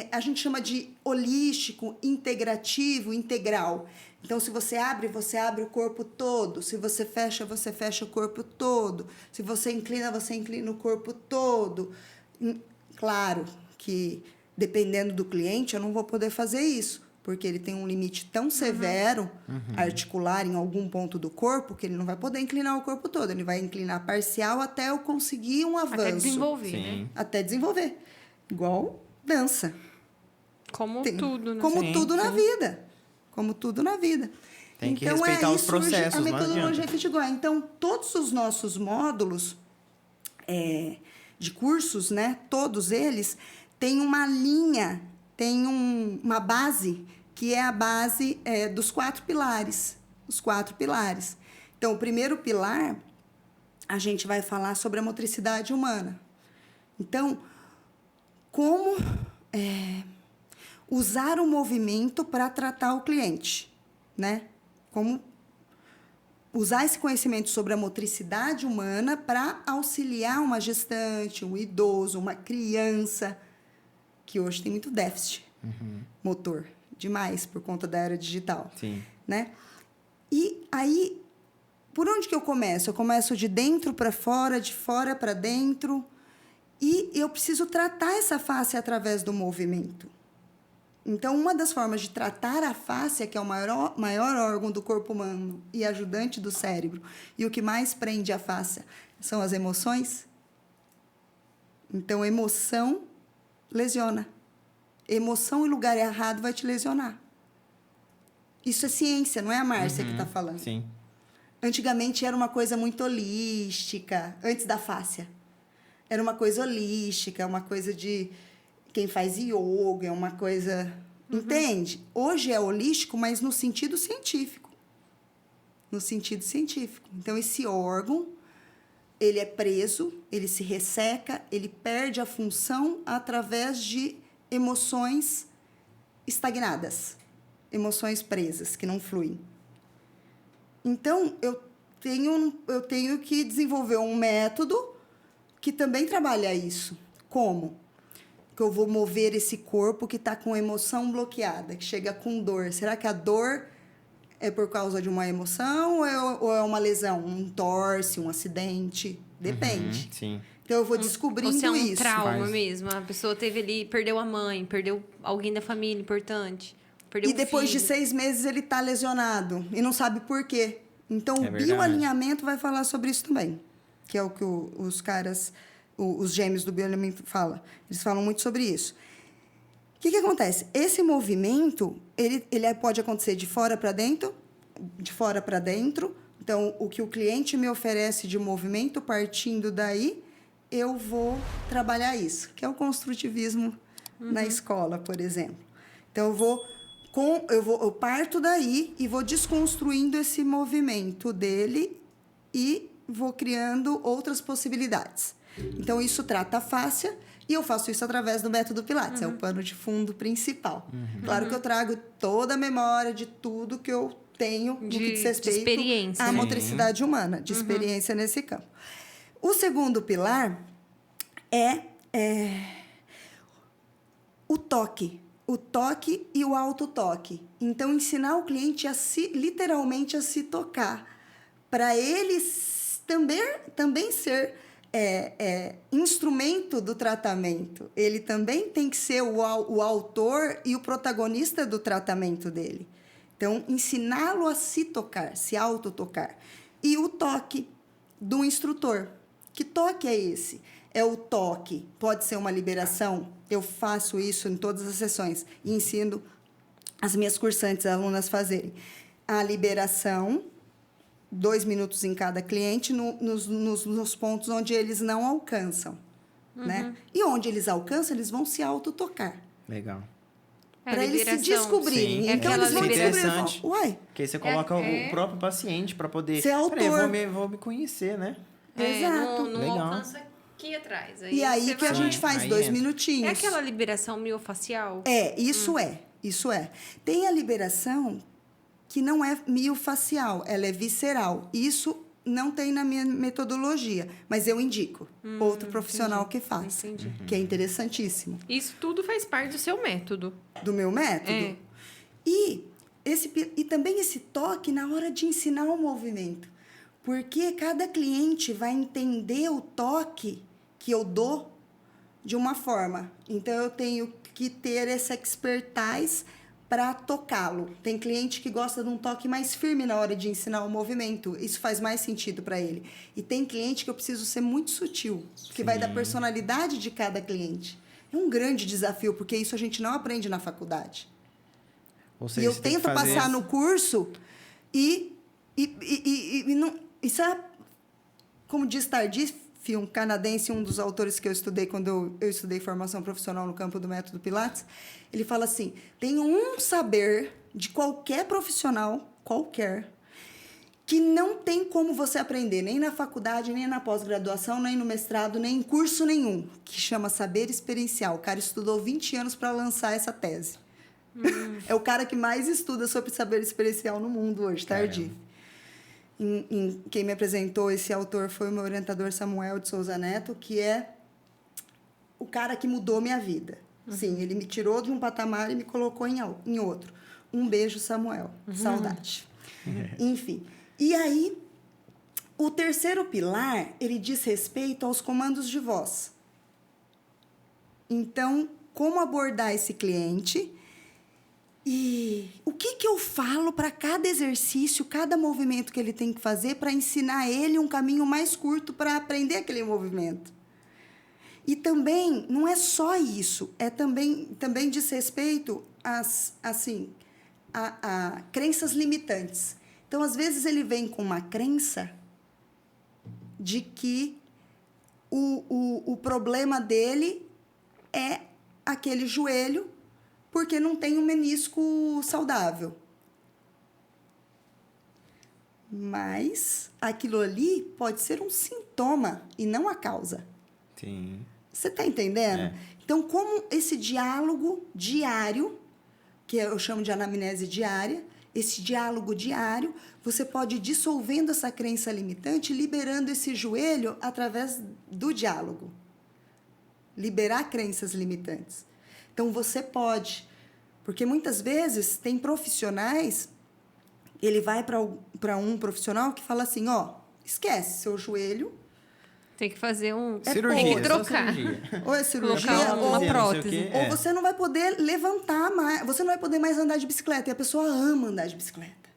S3: a gente chama de holístico, integrativo, integral. Então, se você abre o corpo todo. Se você fecha o corpo todo. Se você inclina o corpo todo. Claro que, dependendo do cliente, eu não vou poder fazer isso, porque ele tem um limite tão severo articular em algum ponto do corpo que ele não vai poder inclinar o corpo todo. Ele vai inclinar parcial até eu conseguir um avanço.
S2: Até desenvolver, né?
S3: Até desenvolver. Igual dança.
S2: Como tudo, né?
S3: Como tudo na vida. Como tudo na vida.
S1: Tem que
S3: então,
S1: respeitar
S3: aí
S1: os processos,
S3: a
S1: não
S3: metodologia
S1: adianta.
S3: Fit-Goi. Então, todos os nossos módulos de cursos, né? Todos eles têm uma linha, têm uma base, que é a base dos 4 pilares. Os 4 pilares. Então, o primeiro pilar, a gente vai falar sobre a motricidade humana. Então, como usar o movimento para tratar o cliente, né? Como usar esse conhecimento sobre a motricidade humana para auxiliar uma gestante, um idoso, uma criança, que hoje tem muito déficit motor, demais, por conta da era digital.
S1: Sim.
S3: Né? E aí, por onde que eu começo? Eu começo de dentro para fora, de fora para dentro, e eu preciso tratar essa face através do movimento. Então, uma das formas de tratar a face, que é o maior órgão do corpo humano e ajudante do cérebro, e o que mais prende a face são as emoções. Então, emoção lesiona. Emoção em lugar errado vai te lesionar. Isso é ciência, não é a Márcia que está falando.
S1: Sim.
S3: Antigamente era uma coisa muito holística, antes da fáscia. Era uma coisa holística, uma coisa de quem faz yoga, é uma coisa... Entende? Hoje é holístico, mas no sentido científico. No sentido científico. Então, esse órgão, ele é preso, ele se resseca, ele perde a função através de emoções estagnadas. Emoções presas, que não fluem. Então, eu tenho que desenvolver um método que também trabalha isso. Como? Que eu vou mover esse corpo que está com emoção bloqueada, que chega com dor. Será que a dor é por causa de uma emoção ou é uma lesão? Um torce, um acidente? Depende.
S1: Sim.
S3: Então, eu vou descobrindo
S2: ou se é um
S3: isso.
S2: trauma
S1: Faz.
S2: mesmo. A pessoa teve ali, perdeu a mãe, perdeu alguém da família importante, perdeu
S3: E depois de
S2: filho.
S3: 6 meses ele está lesionado e não sabe por quê. Então,
S1: É
S3: o
S1: verdade.
S3: bioalinhamento vai falar sobre isso também. Que é o que os caras, os gêmeos do bioalinhamento falam. Eles falam muito sobre isso. O que acontece? Esse movimento, ele pode acontecer de fora para dentro, de fora para dentro. Então, o que o cliente me oferece de movimento, partindo daí, eu vou trabalhar isso, que é o construtivismo na escola, por exemplo. Então, eu parto daí e vou desconstruindo esse movimento dele e vou criando outras possibilidades. Então, isso trata a fáscia e eu faço isso através do método Pilates. É o pano de fundo principal. Claro que eu trago toda a memória de tudo que eu tenho no que diz
S2: De
S3: respeito
S2: experiência,
S3: à
S2: né?
S3: motricidade humana, de experiência nesse campo. O segundo pilar é o toque. O toque e o autotoque. Então, ensinar o cliente literalmente a se tocar. Para ele também ser instrumento do tratamento. Ele também tem que ser o autor e o protagonista do tratamento dele. Então, ensiná-lo a se tocar, se autotocar. E o toque do instrutor. Que toque é esse? É o toque. Pode ser uma liberação. Eu faço isso em todas as sessões e ensino as minhas cursantes, as alunas fazerem. A liberação, 2 minutos em cada cliente, nos pontos onde eles não alcançam. Né? E onde eles alcançam, eles vão se autotocar.
S1: Legal.
S3: Para eles se
S2: liberação.
S3: descobrirem.
S1: Sim.
S3: Então,
S2: É
S3: eles vão
S2: aquela
S3: descobrir.
S1: liberação.
S3: Uai,
S1: Porque aí você coloca o próprio paciente para poder...
S3: Ser autor.
S1: Peraí, eu vou me conhecer, né?
S3: exato.
S2: Não
S1: Legal.
S2: alcança aqui atrás.
S3: E aí
S2: você
S3: que a
S2: vai-
S3: gente faz
S1: Aí
S3: 2
S1: entra.
S3: minutinhos.
S2: É aquela liberação miofacial?
S3: Isso é. Tem a liberação que não é miofacial, ela é visceral. Isso não tem na minha metodologia, mas eu indico outro profissional que faz,
S2: Entendi.
S3: que é interessantíssimo.
S2: Isso tudo faz parte do seu método.
S3: Do meu método.
S2: É.
S3: E também esse toque na hora de ensinar o movimento. Porque cada cliente vai entender o toque que eu dou de uma forma. Então, eu tenho que ter essa expertise para tocá-lo. Tem cliente que gosta de um toque mais firme na hora de ensinar o movimento. Isso faz mais sentido para ele. E tem cliente que eu preciso ser muito sutil, que vai da personalidade de cada cliente. É um grande desafio, porque isso a gente não aprende na faculdade.
S1: Ou
S3: E
S1: seja,
S3: eu
S1: você tem que
S3: tento
S1: fazer
S3: passar no curso e não... Isso é, como diz Tardif, um canadense, um dos autores que eu estudei quando eu estudei formação profissional no campo do método Pilates, ele fala assim, tem um saber de qualquer profissional, qualquer, que não tem como você aprender, nem na faculdade, nem na pós-graduação, nem no mestrado, nem em curso nenhum, que chama saber experiencial. O cara estudou 20 anos para lançar essa tese. É o cara que mais estuda sobre saber experiencial no mundo hoje, Tardif. Quem me apresentou esse autor foi o meu orientador Samuel de Souza Neto, que é o cara que mudou minha vida. Sim, ele me tirou de um patamar e me colocou em outro. Um beijo, Samuel. Saudade. Enfim. E aí, o terceiro pilar, ele diz respeito aos comandos de voz. Então, como abordar esse cliente... E o que eu falo para cada exercício, cada movimento que ele tem que fazer para ensinar ele um caminho mais curto para aprender aquele movimento? E também, não é só isso, também diz respeito a crenças limitantes. Então, às vezes, ele vem com uma crença de que o problema dele é aquele joelho porque não tem um menisco saudável. Mas aquilo ali pode ser um sintoma e não a causa.
S1: Sim.
S3: Você está entendendo?
S1: É.
S3: Então, como esse diálogo diário, que eu chamo de anamnese diária, esse diálogo diário, você pode ir dissolvendo essa crença limitante, liberando esse joelho através do diálogo. Liberar crenças limitantes. Então, você pode. Porque muitas vezes tem profissionais, ele vai para um profissional que fala assim, ó, esquece seu joelho.
S2: Tem que fazer
S1: cirurgia,
S2: tem que trocar.
S1: só cirurgia.
S3: Ou é cirurgia,
S2: Colocar
S3: ou
S2: uma
S1: não sei o
S2: prótese.
S1: quê.
S3: ou você não vai poder levantar mais, você não vai poder mais andar de bicicleta. E a pessoa ama andar de bicicleta.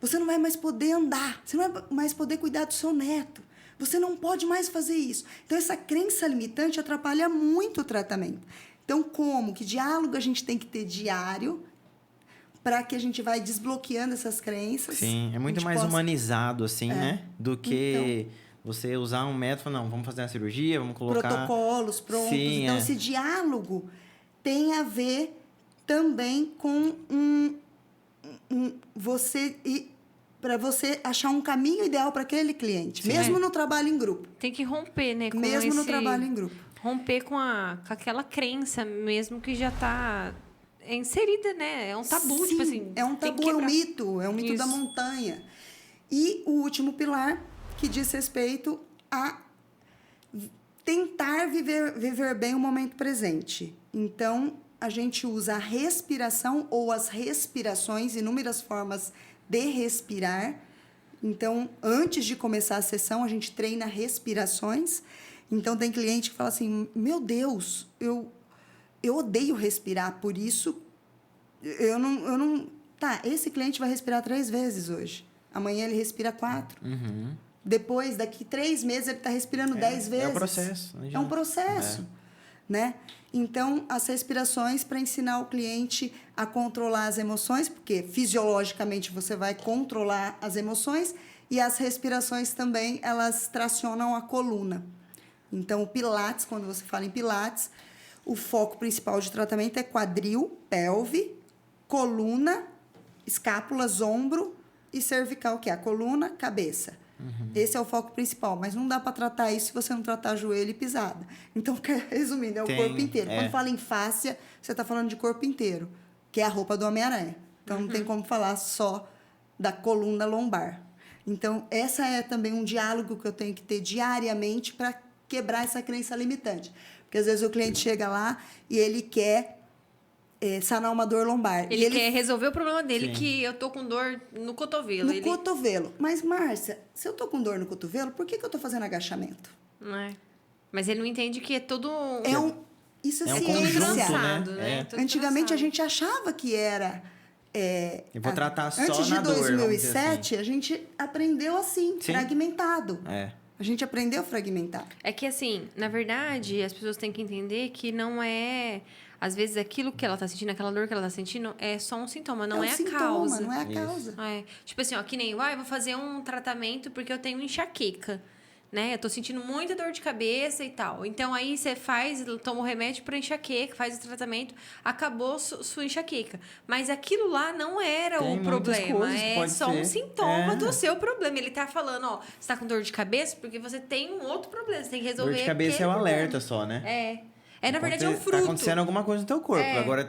S3: Você não vai mais poder andar, você não vai mais poder cuidar do seu neto. Você não pode mais fazer isso. Então, essa crença limitante atrapalha muito o tratamento. Então, que diálogo a gente tem que ter diário para que a gente vai desbloqueando essas crenças?
S1: Sim, é muito mais humanizado, assim, né? Do que você usar um método, não, vamos fazer uma cirurgia, vamos colocar...
S3: Protocolos prontos.
S1: Sim,
S3: então, esse diálogo tem a ver também com você... para você achar um caminho ideal para aquele cliente,
S1: Sim.
S3: mesmo no trabalho em grupo.
S2: Tem que romper, né? Com
S3: Mesmo no trabalho em grupo.
S2: Romper com aquela crença mesmo que já está inserida, né? É um tabu,
S3: Sim,
S2: tipo assim.
S3: é um
S2: tem que
S3: tabu, é um
S2: quebrar.
S3: mito da
S2: Isso.
S3: montanha. E o último pilar, que diz respeito a tentar viver bem o momento presente. Então, a gente usa a respiração ou as respirações, inúmeras formas de respirar. Então, antes de começar a sessão, a gente treina respirações. Então, tem cliente que fala assim, meu Deus, eu odeio respirar, por isso eu não... Tá, esse cliente vai respirar 3 vezes hoje. Amanhã ele respira 4.
S1: Uhum.
S3: Depois, daqui 3 meses, ele está respirando 10 vezes.
S1: É um processo.
S3: É um processo, né? Então, as respirações para ensinar o cliente a controlar as emoções, porque fisiologicamente você vai controlar as emoções, e as respirações também, elas tracionam a coluna. Então, o Pilates, quando você fala em Pilates, o foco principal de tratamento é quadril, pelve, coluna, escápulas, ombro e cervical, que é a coluna, cabeça. Uhum. Esse é o foco principal, mas não dá para tratar isso se você não tratar joelho e pisada. Então, resumindo, é o corpo inteiro. Quando fala em fáscia, você está falando de corpo inteiro, que é a roupa do Homem-Aranha. Então, não tem como falar só da coluna lombar. Então, essa é também um diálogo que eu tenho que ter diariamente para quebrar essa crença limitante. Porque, às vezes, o cliente chega lá e ele quer sanar uma dor lombar.
S2: Ele quer resolver o problema dele,
S1: Sim.
S2: que eu tô com dor no cotovelo.
S3: No cotovelo. Mas, Márcia, se eu tô com dor no cotovelo, por que eu tô fazendo agachamento?
S2: Não é? Mas ele não entende que é todo...
S3: Isso é
S1: um
S3: ciência.
S1: conjunto,
S2: né?
S3: Antigamente, a gente achava que era...
S1: eu vou tratar só
S3: antes
S1: na dor,
S3: de
S1: vamos dizer
S3: 2007, a gente aprendeu assim,
S1: Sim.
S3: fragmentado.
S1: É.
S3: A gente aprendeu a fragmentar.
S2: É que, assim, na verdade, as pessoas têm que entender que não é... Às vezes, aquilo que ela tá sentindo, aquela dor que ela tá sentindo, é só um sintoma, não é a
S3: sintoma,
S2: causa.
S3: não é a causa.
S2: É. Tipo assim, ó, que nem, eu vou fazer um tratamento porque eu tenho enxaqueca, né? Eu tô sentindo muita dor de cabeça e tal. Então, aí você toma o remédio pra enxaqueca, faz o tratamento, acabou sua enxaqueca. Mas aquilo lá não era
S1: Tem
S2: o problema,
S1: coisas que
S2: é
S1: pode
S2: só um
S1: ser.
S2: sintoma do seu problema. Ele tá falando, ó, você tá com dor de cabeça porque você tem um outro problema, você tem que resolver.
S1: Dor de cabeça é o
S2: aquele
S1: alerta
S2: problema.
S1: só, né?
S2: Na verdade, é o fruto.
S1: Tá acontecendo alguma coisa no teu corpo.
S2: É.
S1: Agora,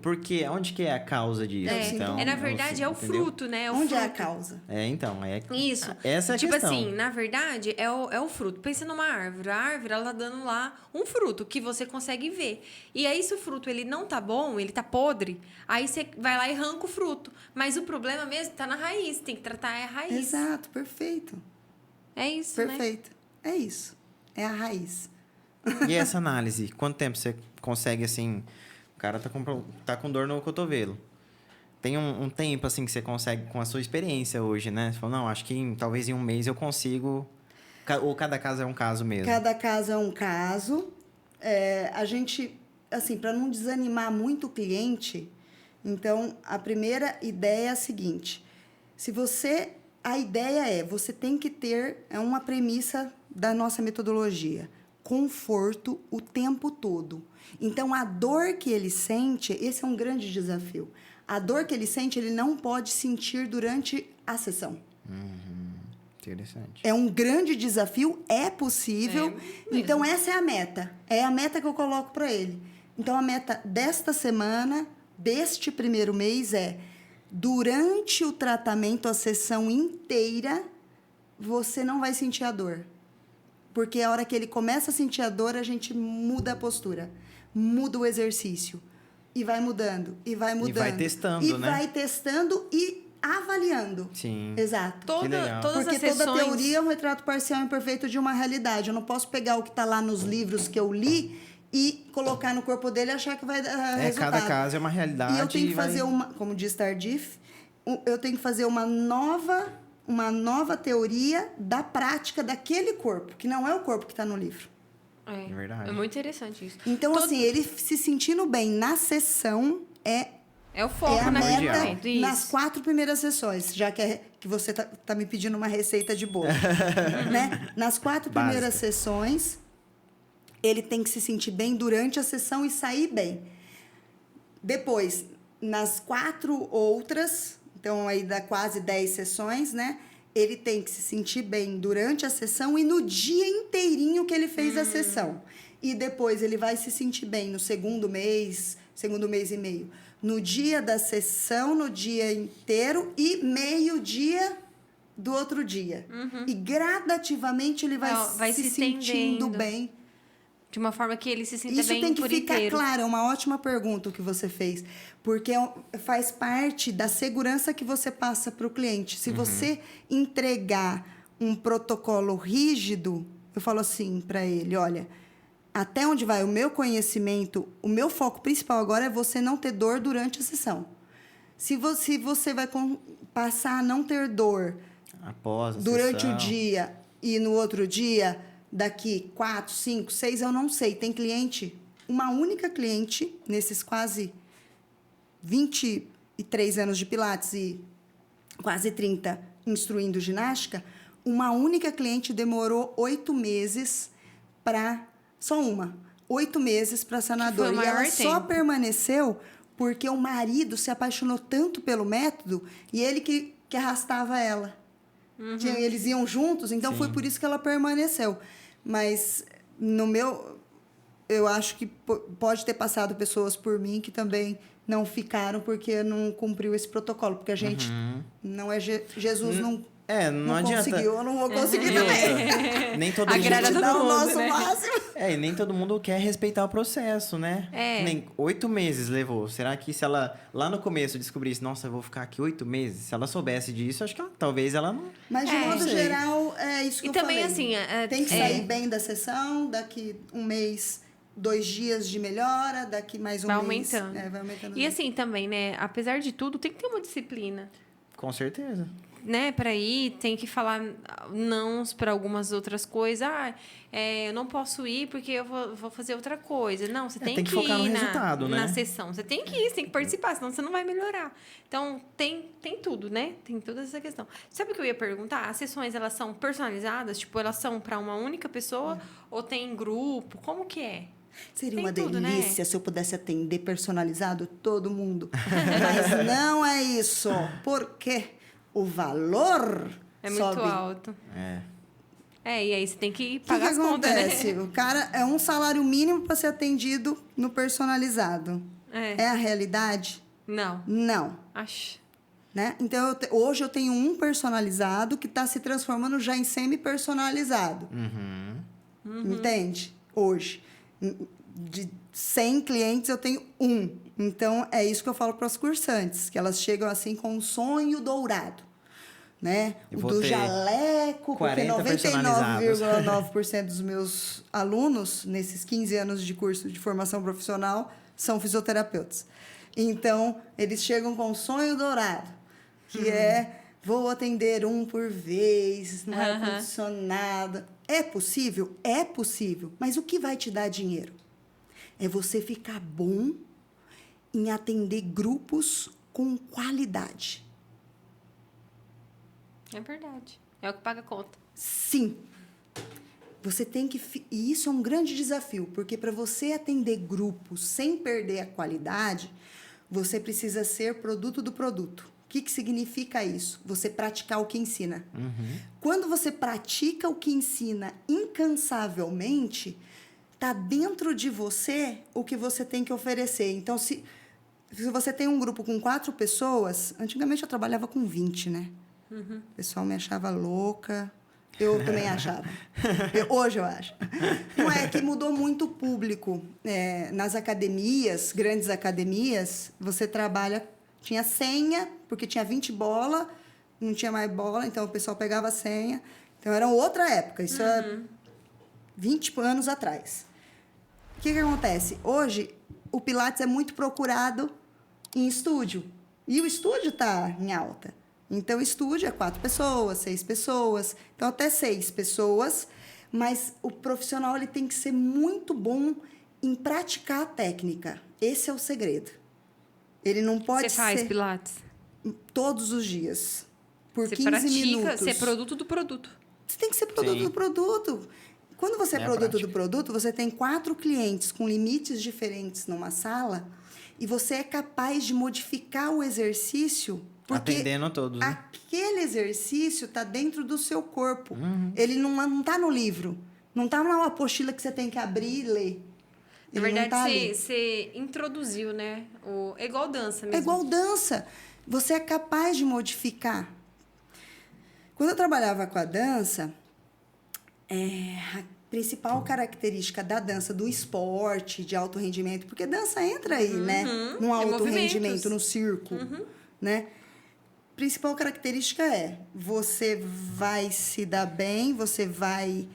S1: por quê? Onde que é a causa disso? Então,
S2: na verdade, é o
S1: entendeu?
S2: fruto, né? É o
S3: Onde
S2: fruto.
S3: é a causa?
S1: Então,
S2: Isso.
S1: Essa é a
S2: tipo
S1: questão.
S2: assim, na verdade, é o fruto. Pensa numa árvore. A árvore, ela tá dando lá um fruto que você consegue ver. E aí, se o fruto ele não tá bom, ele tá podre, aí você vai lá e arranca o fruto. Mas o problema mesmo tá na raiz. Tem que tratar a raiz.
S3: Exato, perfeito.
S2: É isso, né?
S3: Perfeito. É isso. É a raiz.
S1: E essa análise? Quanto tempo você consegue, assim... O cara tá com dor no cotovelo. Tem um tempo, assim, que você consegue, com a sua experiência hoje, né? Você fala, não, acho que talvez em um mês eu consigo... Ou cada caso é um caso mesmo?
S3: Cada caso é um caso. A gente, assim, para não desanimar muito o cliente, então, a primeira ideia é a seguinte. A ideia você tem que ter, é uma premissa da nossa metodologia, conforto o tempo todo. Então, a dor que ele sente, esse é um grande desafio. A dor que ele sente, ele não pode sentir durante a sessão.
S1: Interessante.
S3: É um grande desafio, é possível. Então, essa é a meta. É a meta que eu coloco para ele. Então, a meta desta semana, deste primeiro mês, é durante o tratamento, a sessão inteira, você não vai sentir a dor. Porque a hora que ele começa a sentir a dor, a gente muda a postura, muda o exercício. E vai mudando, e vai mudando.
S1: E vai testando, né?
S3: E vai testando e avaliando.
S1: Sim.
S3: Exato.
S1: legal.
S2: Todas
S3: Porque
S2: as
S3: toda
S2: sessões...
S3: teoria é um retrato parcial imperfeito de uma realidade. Eu não posso pegar o que está lá nos livros que eu li e colocar no corpo dele e achar que vai dar resultado.
S1: Cada caso é uma realidade.
S3: E eu tenho que
S1: vai-
S3: fazer uma, como diz Tardif, eu tenho que fazer uma nova teoria da prática daquele corpo, que não é o corpo que está no livro.
S2: É
S1: Verdade.
S2: É muito interessante isso.
S3: Então, assim, ele se sentindo bem na sessão
S2: É o foco,
S3: é a
S2: né?
S1: Primordial.
S3: meta
S2: Isso.
S3: nas 4 primeiras sessões, já que você tá me pedindo uma receita de bolo. Né? Nas 4 primeiras
S1: Básica.
S3: sessões, ele tem que se sentir bem durante a sessão e sair bem. Depois, nas 4 outras, então aí dá quase 10 sessões, né? Ele tem que se sentir bem durante a sessão e no dia inteirinho que ele fez a sessão. E depois ele vai se sentir bem no segundo mês e meio. No dia da sessão, no dia inteiro e meio-dia do outro dia. E gradativamente ele vai se sentindo
S2: estendendo.
S3: bem.
S2: De uma forma que ele se sinta
S3: Isso
S2: bem
S3: tem que
S2: por
S3: ficar
S2: inteiro.
S3: claro, é uma ótima pergunta o que você fez, porque faz parte da segurança que você passa para o cliente. Se você entregar um protocolo rígido, eu falo assim para ele, olha, até onde vai o meu conhecimento, o meu foco principal agora é você não ter dor durante a sessão. Se você vai passar a não ter dor
S1: Após a
S3: durante
S1: sessão.
S3: o dia e no outro dia, daqui 4, 5, 6, eu não sei. Tem cliente, uma única cliente, nesses quase 23 anos de Pilates e quase 30 instruindo ginástica, uma única cliente demorou 8 meses para... Só uma. 8 meses para sanar
S2: Que foi
S3: dor.
S2: o
S3: E ela
S2: maior
S3: só
S2: tempo.
S3: permaneceu porque o marido se apaixonou tanto pelo método e ele que arrastava ela. Eles iam juntos, então foi por isso que ela permaneceu. Mas no meu... Eu acho que pode ter passado pessoas por mim que também não ficaram porque não cumpriu esse protocolo. Porque a gente não é... Jesus não
S1: Não adianta.
S3: conseguiu, eu não vou conseguir
S1: E
S3: também.
S1: outra, nem todo
S2: Agrada
S1: mundo...
S2: todo
S3: Dá o
S2: mundo,
S3: nosso
S2: né?
S3: máximo.
S1: E nem todo mundo quer respeitar o processo, né? Nem 8 meses levou. Será que se ela, lá no começo, descobrisse, nossa, eu vou ficar aqui 8 meses, se ela soubesse disso, acho que talvez ela não...
S3: Mas, de modo
S1: sei.
S3: geral, é isso que
S2: E
S3: eu
S2: também,
S3: falei.
S2: assim,
S3: Tem que sair bem da sessão, daqui um mês, 2 dias de melhora, daqui mais um
S2: Vai
S3: mês...
S2: aumentando.
S3: Vai aumentando.
S2: E assim, também, né? Apesar de tudo, tem que ter uma disciplina.
S1: Com certeza.
S2: Né, para ir, tem que falar nãos para algumas outras coisas. Eu não posso ir porque eu vou fazer outra coisa. Não, você tem
S1: que
S2: que
S1: focar no
S2: ir
S1: resultado, né?
S2: na sessão. Você tem que ir, você tem que participar, senão você não vai melhorar. Então, tem tudo, né? Tem toda essa questão. Sabe o que eu ia perguntar? As sessões, elas são personalizadas? Tipo, elas são para uma única pessoa? Ou tem grupo? Como que é?
S3: Seria
S2: Tem
S3: uma
S2: tudo, né?
S3: delícia se eu pudesse atender personalizado todo mundo. Mas não é isso. Por quê? O valor
S2: É muito
S3: sobe.
S2: alto. E aí você tem que
S3: O que
S2: pagar as contas,
S3: acontece?
S2: né?
S3: O cara é um salário mínimo para ser atendido no personalizado. É a realidade?
S2: Não.
S3: Não.
S2: Acho.
S3: Né? Então, hoje eu tenho um personalizado que está se transformando já em semi-personalizado. Entende? Hoje. De 100 clientes, eu tenho um. Então, é isso que eu falo para as cursantes, que elas chegam assim com um sonho dourado. Né?
S1: Eu
S3: O
S1: vou
S3: do
S1: ter
S3: jaleco, porque
S1: 40 personalizados.
S3: 99,9% dos meus alunos, nesses 15 anos de curso de formação profissional, são fisioterapeutas. Então, eles chegam com um sonho dourado, que é, vou atender um por vez, no ar-condicionado. É possível? É possível. Mas o que vai te dar dinheiro? É você ficar bom em atender grupos com qualidade.
S2: É verdade. É o que paga a conta.
S3: Sim. Você tem que... E isso é um grande desafio, porque para você atender grupos sem perder a qualidade, você precisa ser produto do produto. O que significa isso? Você praticar o que ensina. Quando você pratica o que ensina incansavelmente, está dentro de você o que você tem que oferecer. Então, se você tem um grupo com 4 pessoas, antigamente eu trabalhava com 20, né? O pessoal me achava louca. Eu também achava. Hoje eu acho. Não é que mudou muito o público. Nas academias, grandes academias, você trabalha... Tinha senha, porque tinha 20 bolas, não tinha mais bola, então o pessoal pegava a senha. Então, era outra época. Isso é 20 anos atrás. O que acontece? Hoje, o Pilates é muito procurado em estúdio. E o estúdio está em alta. Então, o estúdio é 4 pessoas, 6 pessoas. Então, até 6 pessoas. Mas o profissional ele tem que ser muito bom em praticar a técnica. Esse é o segredo. Ele não pode
S2: Você faz
S3: ser
S2: Pilates?
S3: todos os dias. Por
S2: Você
S3: 15
S2: pratica,
S3: minutos.
S2: você é produto do produto.
S3: Você tem que ser produto
S1: Sim.
S3: do produto. Quando você é
S1: É a
S3: produto
S1: prática.
S3: do produto, você tem 4 clientes com limites diferentes numa sala e você é capaz de modificar o exercício porque
S1: Atendendo a todos, né?
S3: aquele exercício está dentro do seu corpo. Ele não está no livro. Não está numa apostila que você tem que abrir e ler.
S2: Na
S3: Ele não
S2: verdade,
S3: tá ali.
S2: você introduziu, né? É igual dança mesmo.
S3: É igual dança. Você é capaz de modificar. Quando eu trabalhava com a dança, a principal característica da dança, do esporte, de alto rendimento, porque dança entra aí, né? No alto
S2: movimentos.
S3: rendimento, no circo, né? Principal característica é, você vai se dar bem, você vai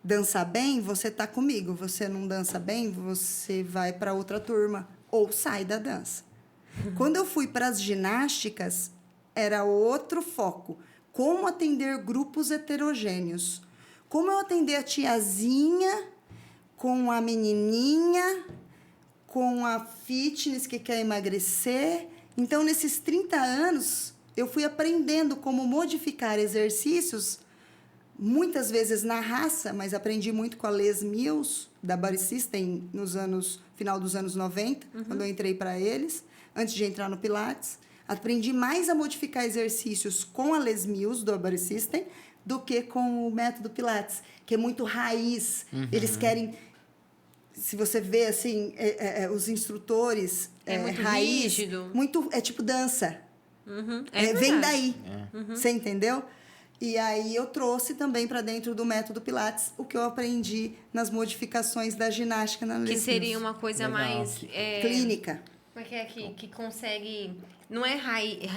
S3: dançar bem, você tá comigo. Você não dança bem, você vai para outra turma ou sai da dança. Quando eu fui para as ginásticas, era outro foco. Como atender grupos heterogêneos. Como eu atender a tiazinha com a menininha, com a fitness que quer emagrecer. Então, nesses 30 anos, eu fui aprendendo como modificar exercícios, muitas vezes na raça, mas aprendi muito com a Les Mills, da Body System, final dos anos 90, quando eu entrei para eles, antes de entrar no Pilates. Aprendi mais a modificar exercícios com a Les Mills, do Body System, do que com o método Pilates, que é muito raiz. Eles querem... Se você vê, assim, os instrutores...
S2: É muito
S3: raiz,
S2: rígido.
S3: É tipo dança.
S2: É
S3: Vem
S2: verdade.
S3: daí. Você entendeu? E aí eu trouxe também para dentro do método Pilates o que eu aprendi nas modificações da ginástica na Les
S2: Que
S3: Mills.
S2: seria uma coisa
S1: Legal.
S2: mais...
S3: Clínica.
S2: Como é que consegue... Não é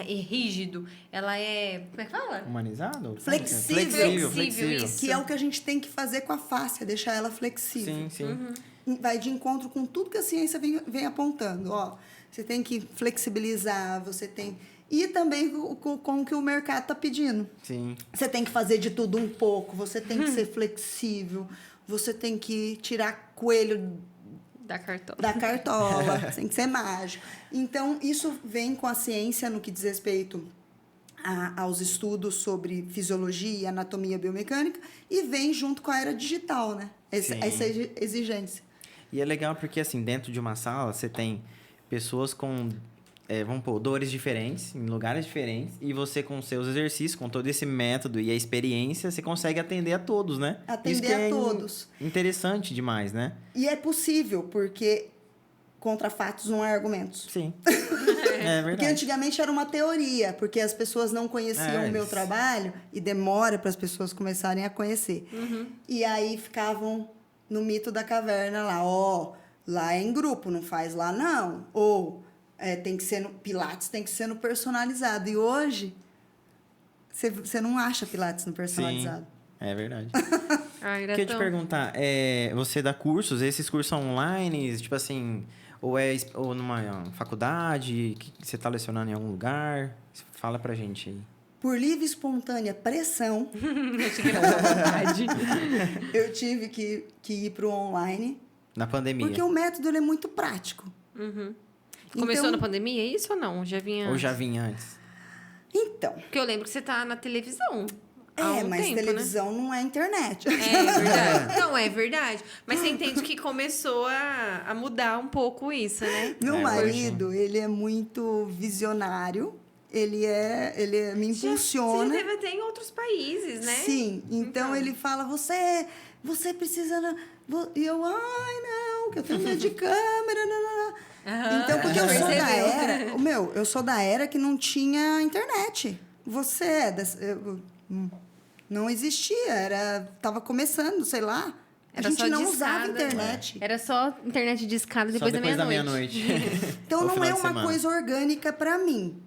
S2: rígido, ela é... Como é que fala?
S1: Humanizado?
S3: Flexível.
S2: Flexível, isso.
S3: Que é o que a gente tem que fazer com a face, é deixar ela flexível.
S1: Sim, sim.
S3: Vai de encontro com tudo que a ciência vem apontando. Ó, você tem que flexibilizar, você tem... E também com o que o mercado está pedindo.
S1: Sim.
S3: Você tem que fazer de tudo um pouco, você tem que ser flexível, você tem que tirar coelho
S2: Da cartola.
S3: da cartola, tem que ser mágico. Então, isso vem com a ciência no que diz respeito aos estudos sobre fisiologia, anatomia biomecânica, e vem junto com a era digital, né? Essa exigência.
S1: E é legal porque, assim, dentro de uma sala, você tem pessoas com, vamos pôr, dores diferentes, em lugares diferentes, e você, com seus exercícios, com todo esse método e a experiência, você consegue atender a todos, né?
S3: Atender
S1: Isso que
S3: a
S1: é
S3: todos.
S1: Interessante demais, né?
S3: E é possível, porque contra fatos não há argumentos.
S1: Sim. É
S3: Porque
S1: verdade.
S3: antigamente era uma teoria, porque as pessoas não conheciam o meu
S1: isso.
S3: trabalho e demora para as pessoas começarem a conhecer. E aí ficavam no mito da caverna lá, lá é em grupo, não faz lá não. Ou tem que ser no Pilates, tem que ser no personalizado. E hoje você não acha Pilates no personalizado.
S1: Sim, é verdade.
S2: Ai,
S1: Queria te perguntar, você dá cursos, esses cursos são online, tipo assim, ou numa faculdade, que você está lecionando em algum lugar? Fala pra gente aí.
S3: Por livre e espontânea pressão,
S2: Acho que era vontade.
S3: eu tive que ir para o online,
S1: Na pandemia.
S3: porque o método ele é muito prático.
S2: Começou
S3: Então-
S2: na pandemia, é isso ou não? Já vinha...
S1: Ou já vinha antes?
S3: Então,
S2: Porque eu lembro que você tá na televisão. Há um
S3: mas
S2: tempo,
S3: televisão não é internet.
S2: Né? É verdade. Não, é verdade. Mas você entende que começou a mudar um pouco isso, né?
S3: Meu
S1: É,
S3: marido, ele é muito visionário. Ele me impulsiona.
S2: Você teve até em outros países, né?
S3: Sim, então ele fala, você precisa... E eu, ai, não, não, que eu tenho medo de câmera, não.
S2: Aham,
S3: Então, porque eu sou da
S2: percebeu.
S3: era... eu sou da era que não tinha internet. Você é não existia, tava começando, sei lá. A
S2: Era
S3: gente
S2: só
S3: não
S2: discada.
S3: usava internet.
S2: Era só internet de escada
S1: Só
S2: depois da
S1: depois
S2: meia-noite.
S3: Então,
S1: Ou
S3: não
S1: final
S3: é
S1: de
S3: uma
S1: semana.
S3: coisa orgânica para mim.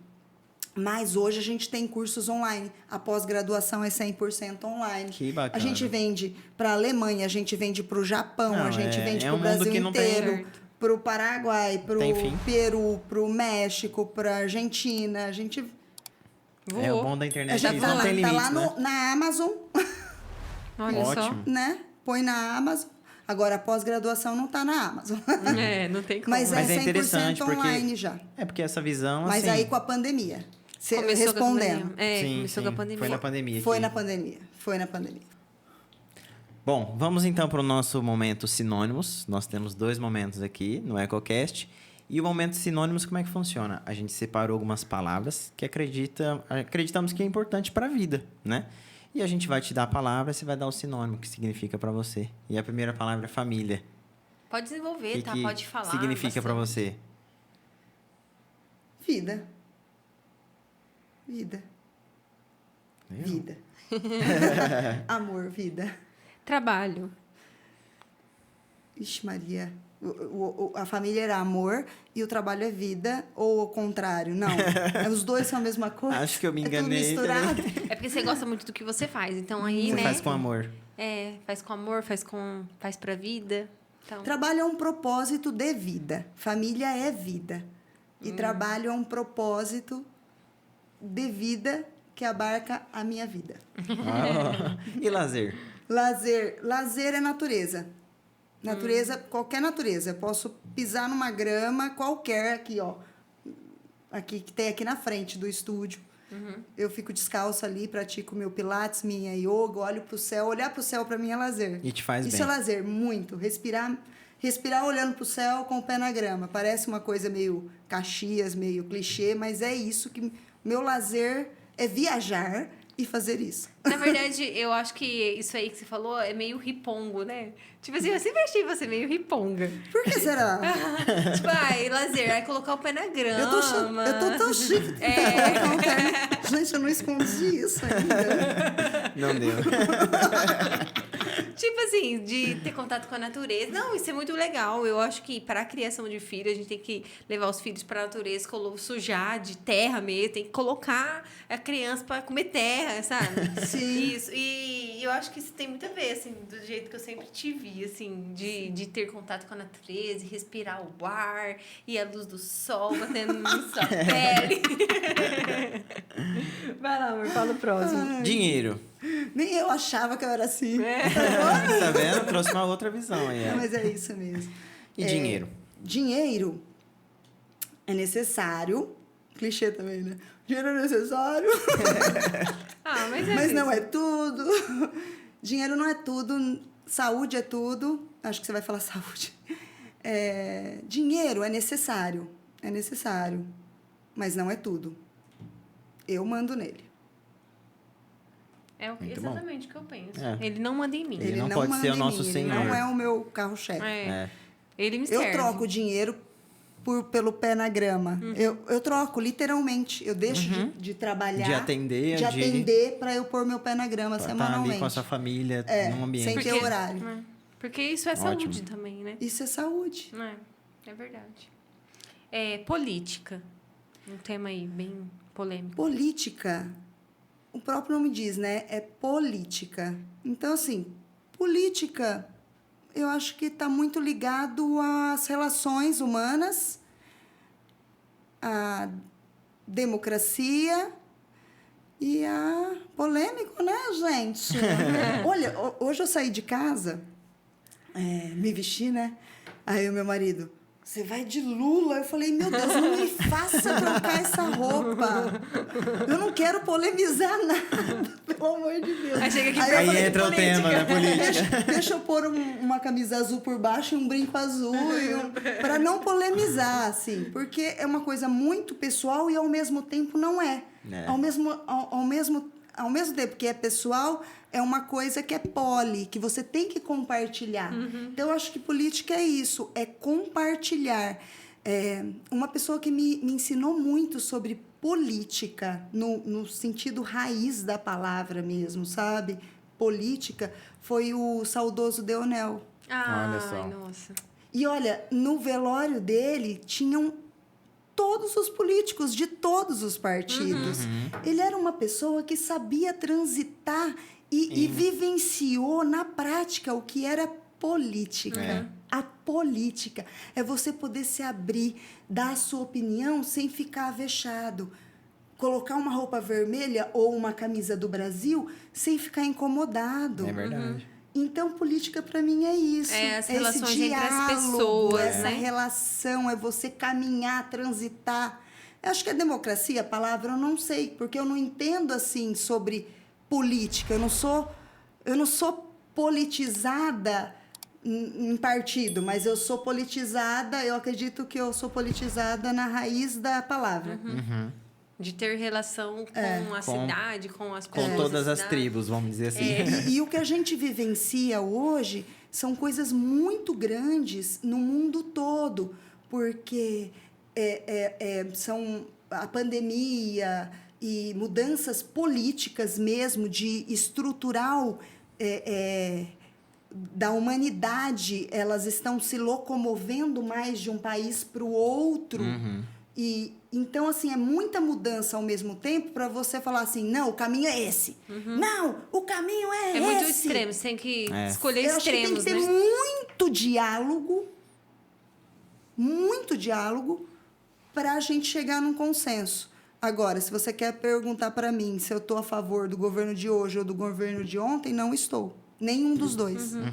S3: Mas hoje a gente tem cursos online. A pós-graduação é 100% online.
S1: Que bacana.
S3: A gente vende para a Alemanha, a gente vende para o Japão,
S1: Não,
S3: a gente vende
S1: é
S3: para
S1: um
S3: o
S1: mundo
S3: Brasil
S1: que não tem-
S3: inteiro,
S2: Certo.
S3: para o Paraguai, para
S1: Tem
S3: o
S1: fim.
S3: Peru, para o México, para a Argentina. A gente
S1: É o
S2: Voou.
S1: bom da internet
S3: já
S1: que
S3: tá
S1: não
S3: lá,
S1: tem
S3: tá
S1: limites,
S3: lá
S1: né?
S3: na Amazon,
S2: Olha
S1: Ótimo.
S3: né? Põe na Amazon. Agora, a pós-graduação não está na Amazon.
S2: só. Não tem como.
S3: Mas é
S1: Mas é
S3: 100%
S1: interessante porque...
S3: online já.
S1: É porque essa visão,
S3: Mas
S1: assim...
S3: aí com a pandemia.
S2: Começou com a
S3: Respondendo.
S2: pandemia.
S1: sim,
S2: Começou com a pandemia.
S1: Foi na pandemia.
S3: Foi
S1: que-
S3: na pandemia. Foi na pandemia.
S1: Bom, vamos então para o nosso momento sinônimos. Nós temos 2 momentos aqui no EcoCast. E o momento sinônimos, como é que funciona? A gente separou algumas palavras que acreditamos que é importante para a vida, né? E a gente vai te dar a palavra, você vai dar o sinônimo que significa para você. E a primeira palavra é família.
S2: Pode desenvolver,
S1: O que
S2: tá?
S1: que
S2: Pode falar.
S1: significa para
S2: bastante.
S1: você?
S3: Vida. Vida.
S1: Viu?
S3: Vida. Amor, vida.
S2: Trabalho.
S3: Ixi, Maria. A família era amor e o trabalho é vida, ou o contrário? Não. Os dois são a mesma coisa.
S1: Acho que eu me
S3: É tudo
S1: enganei.
S3: misturado.
S2: É porque você gosta muito do que você faz. Então aí,
S1: Você
S2: né?
S1: faz com amor.
S2: Faz com amor, faz pra vida. Então,
S3: Trabalho é um propósito de vida. Família é vida. E trabalho é um propósito de vida que abarca a minha vida.
S1: Ah, e lazer?
S3: Lazer é natureza. Natureza, qualquer natureza. Eu posso pisar numa grama qualquer aqui, ó. Aqui, que tem aqui na frente do estúdio. Eu fico descalça ali, pratico meu pilates, minha yoga, olho pro céu. Olhar pro céu para mim é lazer.
S1: E te faz
S3: Isso
S1: bem.
S3: é lazer, muito. Respirar olhando pro céu com o pé na grama. Parece uma coisa meio Caxias, meio clichê, mas é isso que... Meu lazer é viajar e fazer isso.
S2: na verdade, eu acho que isso aí que você falou é meio ripongo, né? Tipo assim, eu sempre achei você meio riponga.
S3: Por que será?
S2: Tipo, lazer, aí colocar o pé na grama.
S3: Eu tô tão chique. Gente, eu não escondi isso ainda.
S1: Não deu.
S2: Tipo assim, de ter contato com a natureza. Não, isso é muito legal. Eu acho que para a criação de filho, a gente tem que levar os filhos para a natureza, sujar de terra mesmo, tem que colocar a criança para comer terra, sabe?
S3: Sim.
S2: Isso. E eu acho que isso tem muito a ver, assim, do jeito que eu sempre te vi, assim, de ter contato com a natureza, e respirar o ar e a luz do sol batendo na sua pele. Vai lá, amor, fala o próximo.
S1: Dinheiro.
S3: Nem eu achava que eu era assim.
S1: Tá vendo? Trouxe uma outra visão aí. ó.
S3: Mas é isso mesmo.
S1: E dinheiro?
S3: Dinheiro é necessário. Clichê também, né? Dinheiro é necessário.
S2: Mas
S3: Mas não é tudo. Dinheiro não é tudo. Saúde é tudo. Acho que você vai falar saúde. Dinheiro é necessário. É necessário. Mas não é tudo. Eu mando nele.
S2: É
S1: Muito bom.
S2: exatamente o que eu penso.
S1: É.
S2: Ele não manda em mim.
S1: Ele não pode
S3: manda
S1: ser o
S3: em
S1: nosso
S3: mim, ele
S1: senhor.
S3: não é o meu carro-chefe.
S1: É.
S2: Ele me
S3: Eu
S2: serve.
S3: troco dinheiro pelo pé na grama. Eu troco, literalmente. Eu deixo de trabalhar.
S1: De atender,
S3: De atender para eu pôr meu pé na grama
S1: Pra estar
S3: semanalmente.
S1: ali com a sua família num ambiente.
S3: sem ter horário.
S2: Porque isso é saúde também, né?
S3: Isso é saúde.
S2: É verdade. Política. Um tema aí bem polêmico.
S3: Política, o próprio nome diz, né? É política. Então, assim, política, eu acho que está muito ligado às relações humanas, à democracia e a polêmico, né, gente? Olha, hoje eu saí de casa, me vesti, né? Aí o meu marido... Você vai de Lula. Eu falei, meu Deus, não me faça trocar essa roupa. Eu não quero polemizar nada, pelo amor de Deus.
S2: Aí chega aqui
S3: eu
S1: Aí
S3: falei,
S1: entra o tema, né? Política.
S3: Deixa eu pôr uma camisa azul por baixo e um brinco azul, para não polemizar, assim. Porque é uma coisa muito pessoal e, ao mesmo tempo, não é. Ao mesmo ao mesmo tempo que é pessoal, é uma coisa que é que você tem que compartilhar. Então, eu acho que política é isso, é compartilhar. Uma pessoa que me ensinou muito sobre política, no sentido raiz da palavra mesmo, sabe? Política, foi o saudoso Deonel.
S2: Ai,
S1: Olha só.
S2: nossa.
S3: E olha, no velório dele tinham todos os políticos de todos os partidos. Ele era uma pessoa que sabia transitar e vivenciou na prática o que era política. A política é você poder se abrir, dar a sua opinião sem ficar avexado. Colocar uma roupa vermelha ou uma camisa do Brasil sem ficar incomodado.
S1: É verdade.
S3: Então, política para mim é isso.
S2: É as
S3: esse
S2: relações entre as
S3: diálogo,
S2: pessoas,
S3: essa
S2: né?
S3: relação, é você caminhar, transitar. Eu acho que a democracia, a palavra, eu não sei, porque eu não entendo assim sobre política. Eu não sou politizada em partido, mas eu sou politizada, eu acredito que eu sou politizada na raiz da palavra.
S2: De ter relação com a cidade, com as pessoas.
S1: Com todas
S2: da
S1: as
S2: cidade.
S1: tribos, vamos dizer assim.
S3: E o que a gente vivencia hoje são coisas muito grandes no mundo todo, porque são a pandemia e mudanças políticas mesmo, de estrutural da humanidade, elas estão se locomovendo mais de um país para o outro. E então, assim, é muita mudança ao mesmo tempo para você falar assim, não, o caminho é esse. Não, o caminho é esse.
S2: É muito extremo, você tem que escolher
S3: Eu acho que tem
S2: extremos,
S3: que ter
S2: né?
S3: muito diálogo para a gente chegar num consenso. Agora, se você quer perguntar para mim se eu estou a favor do governo de hoje ou do governo de ontem, não estou. Nenhum dos dois.
S2: Na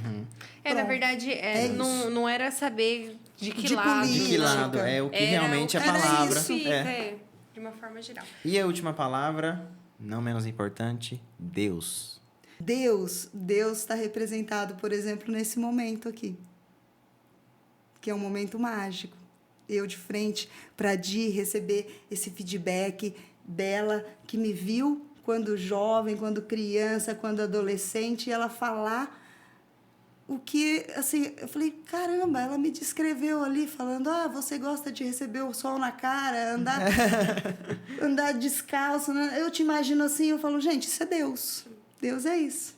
S3: Pronto.
S2: verdade,
S3: isso.
S2: não era saber de que
S3: De
S2: lado.
S3: política.
S1: De que lado? É o que
S2: Era
S1: realmente
S2: o
S1: a
S2: que
S1: palavra.
S2: significa,
S1: É.
S2: de uma forma geral.
S1: E a última palavra, não menos importante, Deus.
S3: Deus está representado, por exemplo, nesse momento aqui, que é um momento mágico. Eu de frente para Di receber esse feedback dela, que me viu quando jovem, quando criança, quando adolescente, e ela falar o que, assim, eu falei, caramba, ela me descreveu ali, falando, você gosta de receber o sol na cara, andar descalço, né? Eu te imagino assim, eu falo, gente, isso é Deus. Deus é isso.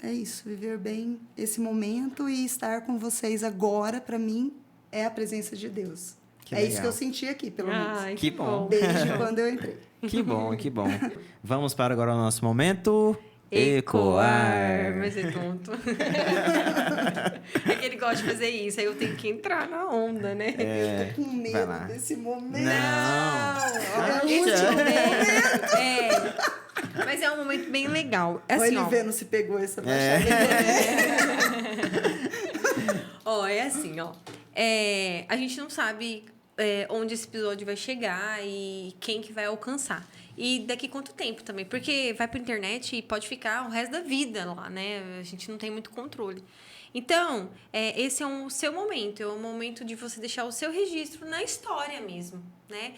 S3: É isso, viver bem esse momento e estar com vocês agora, para mim, é a presença de Deus.
S1: Que
S3: isso
S1: legal.
S3: que eu senti aqui, pelo menos.
S2: Ai,
S1: Que bom.
S3: Desde quando eu entrei.
S1: Que bom, que bom. Vamos para agora o nosso momento...
S2: Ecoar. Mas é tonto. É que ele gosta de fazer isso, aí eu tenho que entrar na onda, né?
S3: Tô com
S1: vai
S3: medo
S1: lá.
S3: desse momento.
S1: Não.
S2: Esse
S1: Acha?
S2: momento mas é um momento bem legal.
S3: O
S2: Assim,
S3: LV não se pegou essa
S1: É.
S2: Ó, é assim, ó. A gente não sabe onde esse episódio vai chegar e quem que vai alcançar. E daqui quanto tempo também. Porque vai pra internet e pode ficar o resto da vida lá, né? A gente não tem muito controle. Então, esse é o seu momento. É o momento de você deixar o seu registro na história mesmo, né?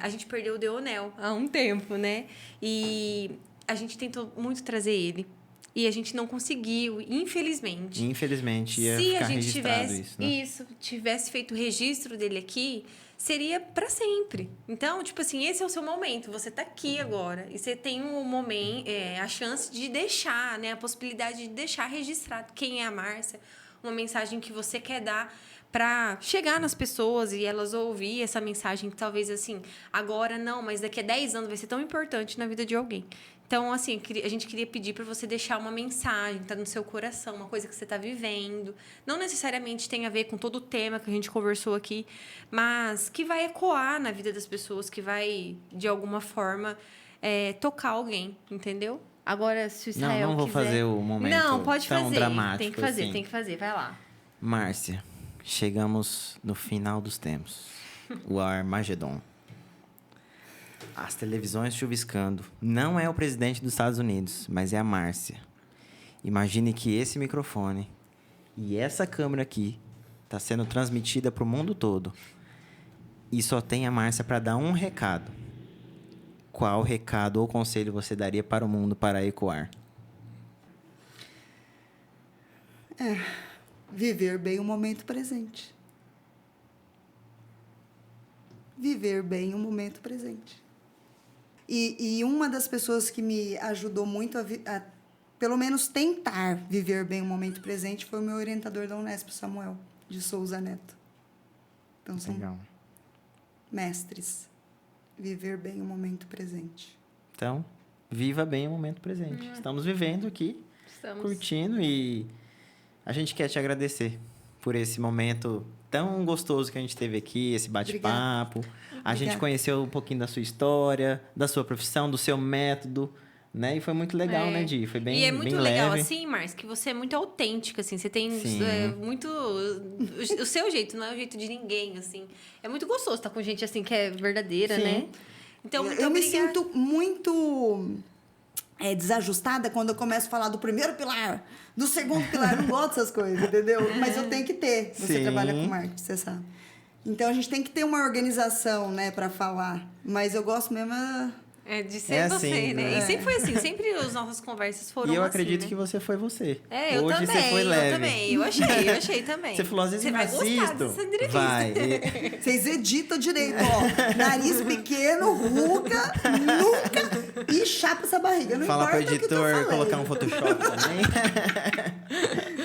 S2: A gente perdeu o Deonel há um tempo, né? E a gente tentou muito trazer ele. E a gente não conseguiu, infelizmente.
S1: Infelizmente, ia
S2: Se
S1: ficar
S2: a gente
S1: registrado
S2: tivesse
S1: isso, né?
S2: tivesse feito o registro dele aqui, seria para sempre. Então, tipo assim, esse é o seu momento. Você tá aqui agora e você tem um momento, a chance de deixar, né, a possibilidade de deixar registrado quem é a Márcia, uma mensagem que você quer dar para chegar nas pessoas e elas ouvir essa mensagem que talvez assim, agora não, mas daqui a 10 anos vai ser tão importante na vida de alguém. Então, assim, a gente queria pedir para você deixar uma mensagem que está no seu coração, uma coisa que você está vivendo. Não necessariamente tem a ver com todo o tema que a gente conversou aqui, mas que vai ecoar na vida das pessoas, que vai, de alguma forma, tocar alguém, entendeu? Agora, se o Israel
S1: Não vou
S2: quiser...
S1: fazer o momento
S2: Não, pode
S1: tão
S2: fazer.
S1: dramático
S2: Tem que fazer,
S1: assim.
S2: tem que fazer. Vai lá.
S1: Márcia, chegamos no final dos tempos. O Armagedon. As televisões chuviscando. Não é o presidente dos Estados Unidos, mas é a Márcia. Imagine que esse microfone e essa câmera aqui está sendo transmitida para o mundo todo. E só tem a Márcia para dar um recado. qual recado ou conselho você daria para o mundo para ecoar?
S3: Viver bem o momento presente. Viver bem o momento presente. E uma das pessoas que me ajudou muito a pelo menos tentar viver bem o momento presente foi o meu orientador da Unesp, Samuel de Souza Neto. Então, são
S1: Legal.
S3: mestres. Viver bem o momento presente.
S1: Então, viva bem o momento presente. Estamos vivendo aqui,
S2: Estamos.
S1: curtindo, e a gente quer te agradecer por esse momento tão gostoso que a gente teve aqui, esse bate-papo. A gente
S3: Obrigada.
S1: conheceu um pouquinho da sua história, da sua profissão, do seu método, né? E foi muito legal, né, Di? Foi bem,
S2: E é muito
S1: bem
S2: legal,
S1: leve.
S2: assim, Márcio, que você é muito autêntica, assim. Você tem
S1: Sim.
S2: muito... O seu jeito, não é o jeito de ninguém, assim. É muito gostoso estar com gente, assim, que é verdadeira,
S1: Sim.
S2: né? Então, muito
S3: eu me
S2: obrigada.
S3: sinto muito desajustada quando eu começo a falar do primeiro pilar, do segundo pilar. Eu não gosto dessas coisas, entendeu? Mas eu tenho que ter. Você
S1: Sim.
S3: trabalha com marketing, você sabe. Então, a gente tem que ter uma organização, né, para falar. Mas eu gosto mesmo...
S2: É de ser
S1: É
S2: você,
S1: assim,
S2: né?
S1: né?
S2: E sempre foi assim. Sempre as nossas conversas foram
S1: E eu
S2: assim,
S1: acredito
S2: né?
S1: que você foi você.
S2: É, eu
S1: Hoje
S2: também,
S1: você foi leve.
S2: eu também. Eu achei também.
S1: Você falou, às vezes
S2: Você
S1: eu
S2: vai gostar
S1: assisto.
S2: dessa entrevista.
S1: Vai.
S3: Vocês editam direito, ó. Nariz pequeno, ruga, nunca... E chapa essa barriga. Não
S1: Fala pro
S3: importa o que eu tô
S1: editor
S3: falando.
S1: colocar um Photoshop também.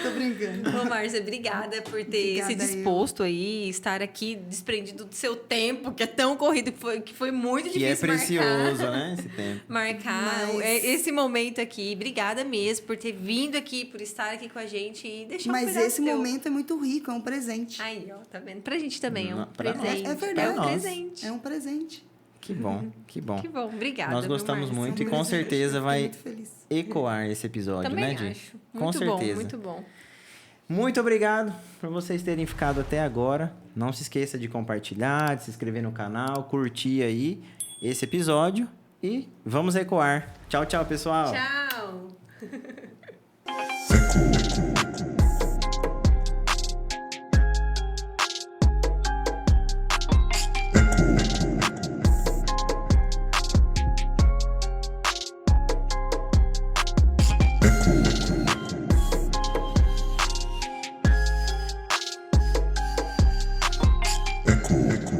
S3: Tô brincando.
S2: Ô, Márcia, obrigada por ter
S3: Obrigada
S2: se disposto aí, estar aqui desprendido do seu tempo, que é tão corrido, que foi muito
S1: Que é
S2: difícil
S1: precioso, né? Esse tempo.
S2: marcar
S3: Mas-
S2: esse momento aqui. Obrigada mesmo por ter vindo aqui, por estar aqui com a gente e deixar um
S3: Mas
S2: pedaço
S3: esse
S2: teu.
S3: momento é muito rico, é um presente.
S2: Aí, ó, tá vendo? Pra gente também é um
S1: Não, pra nós.
S2: presente.
S3: É verdade.
S2: É um
S1: Pra nós.
S2: presente.
S3: É um presente.
S1: Que bom, que bom.
S2: Que bom, obrigada.
S1: Nós
S2: viu,
S1: gostamos
S2: Márcia?
S1: muito e
S3: É um
S1: com
S3: presente.
S1: certeza
S3: Eu
S1: vai
S3: fiquei muito feliz.
S1: ecoar esse episódio,
S2: Também
S1: né, Di?
S2: acho.
S1: Com
S2: Muito bom,
S1: certeza.
S2: muito bom.
S1: Muito obrigado por vocês terem ficado até agora. Não se esqueça de compartilhar, de se inscrever no canal, curtir aí esse episódio e vamos ecoar. Tchau, tchau, pessoal.
S2: Tchau.
S4: Echo.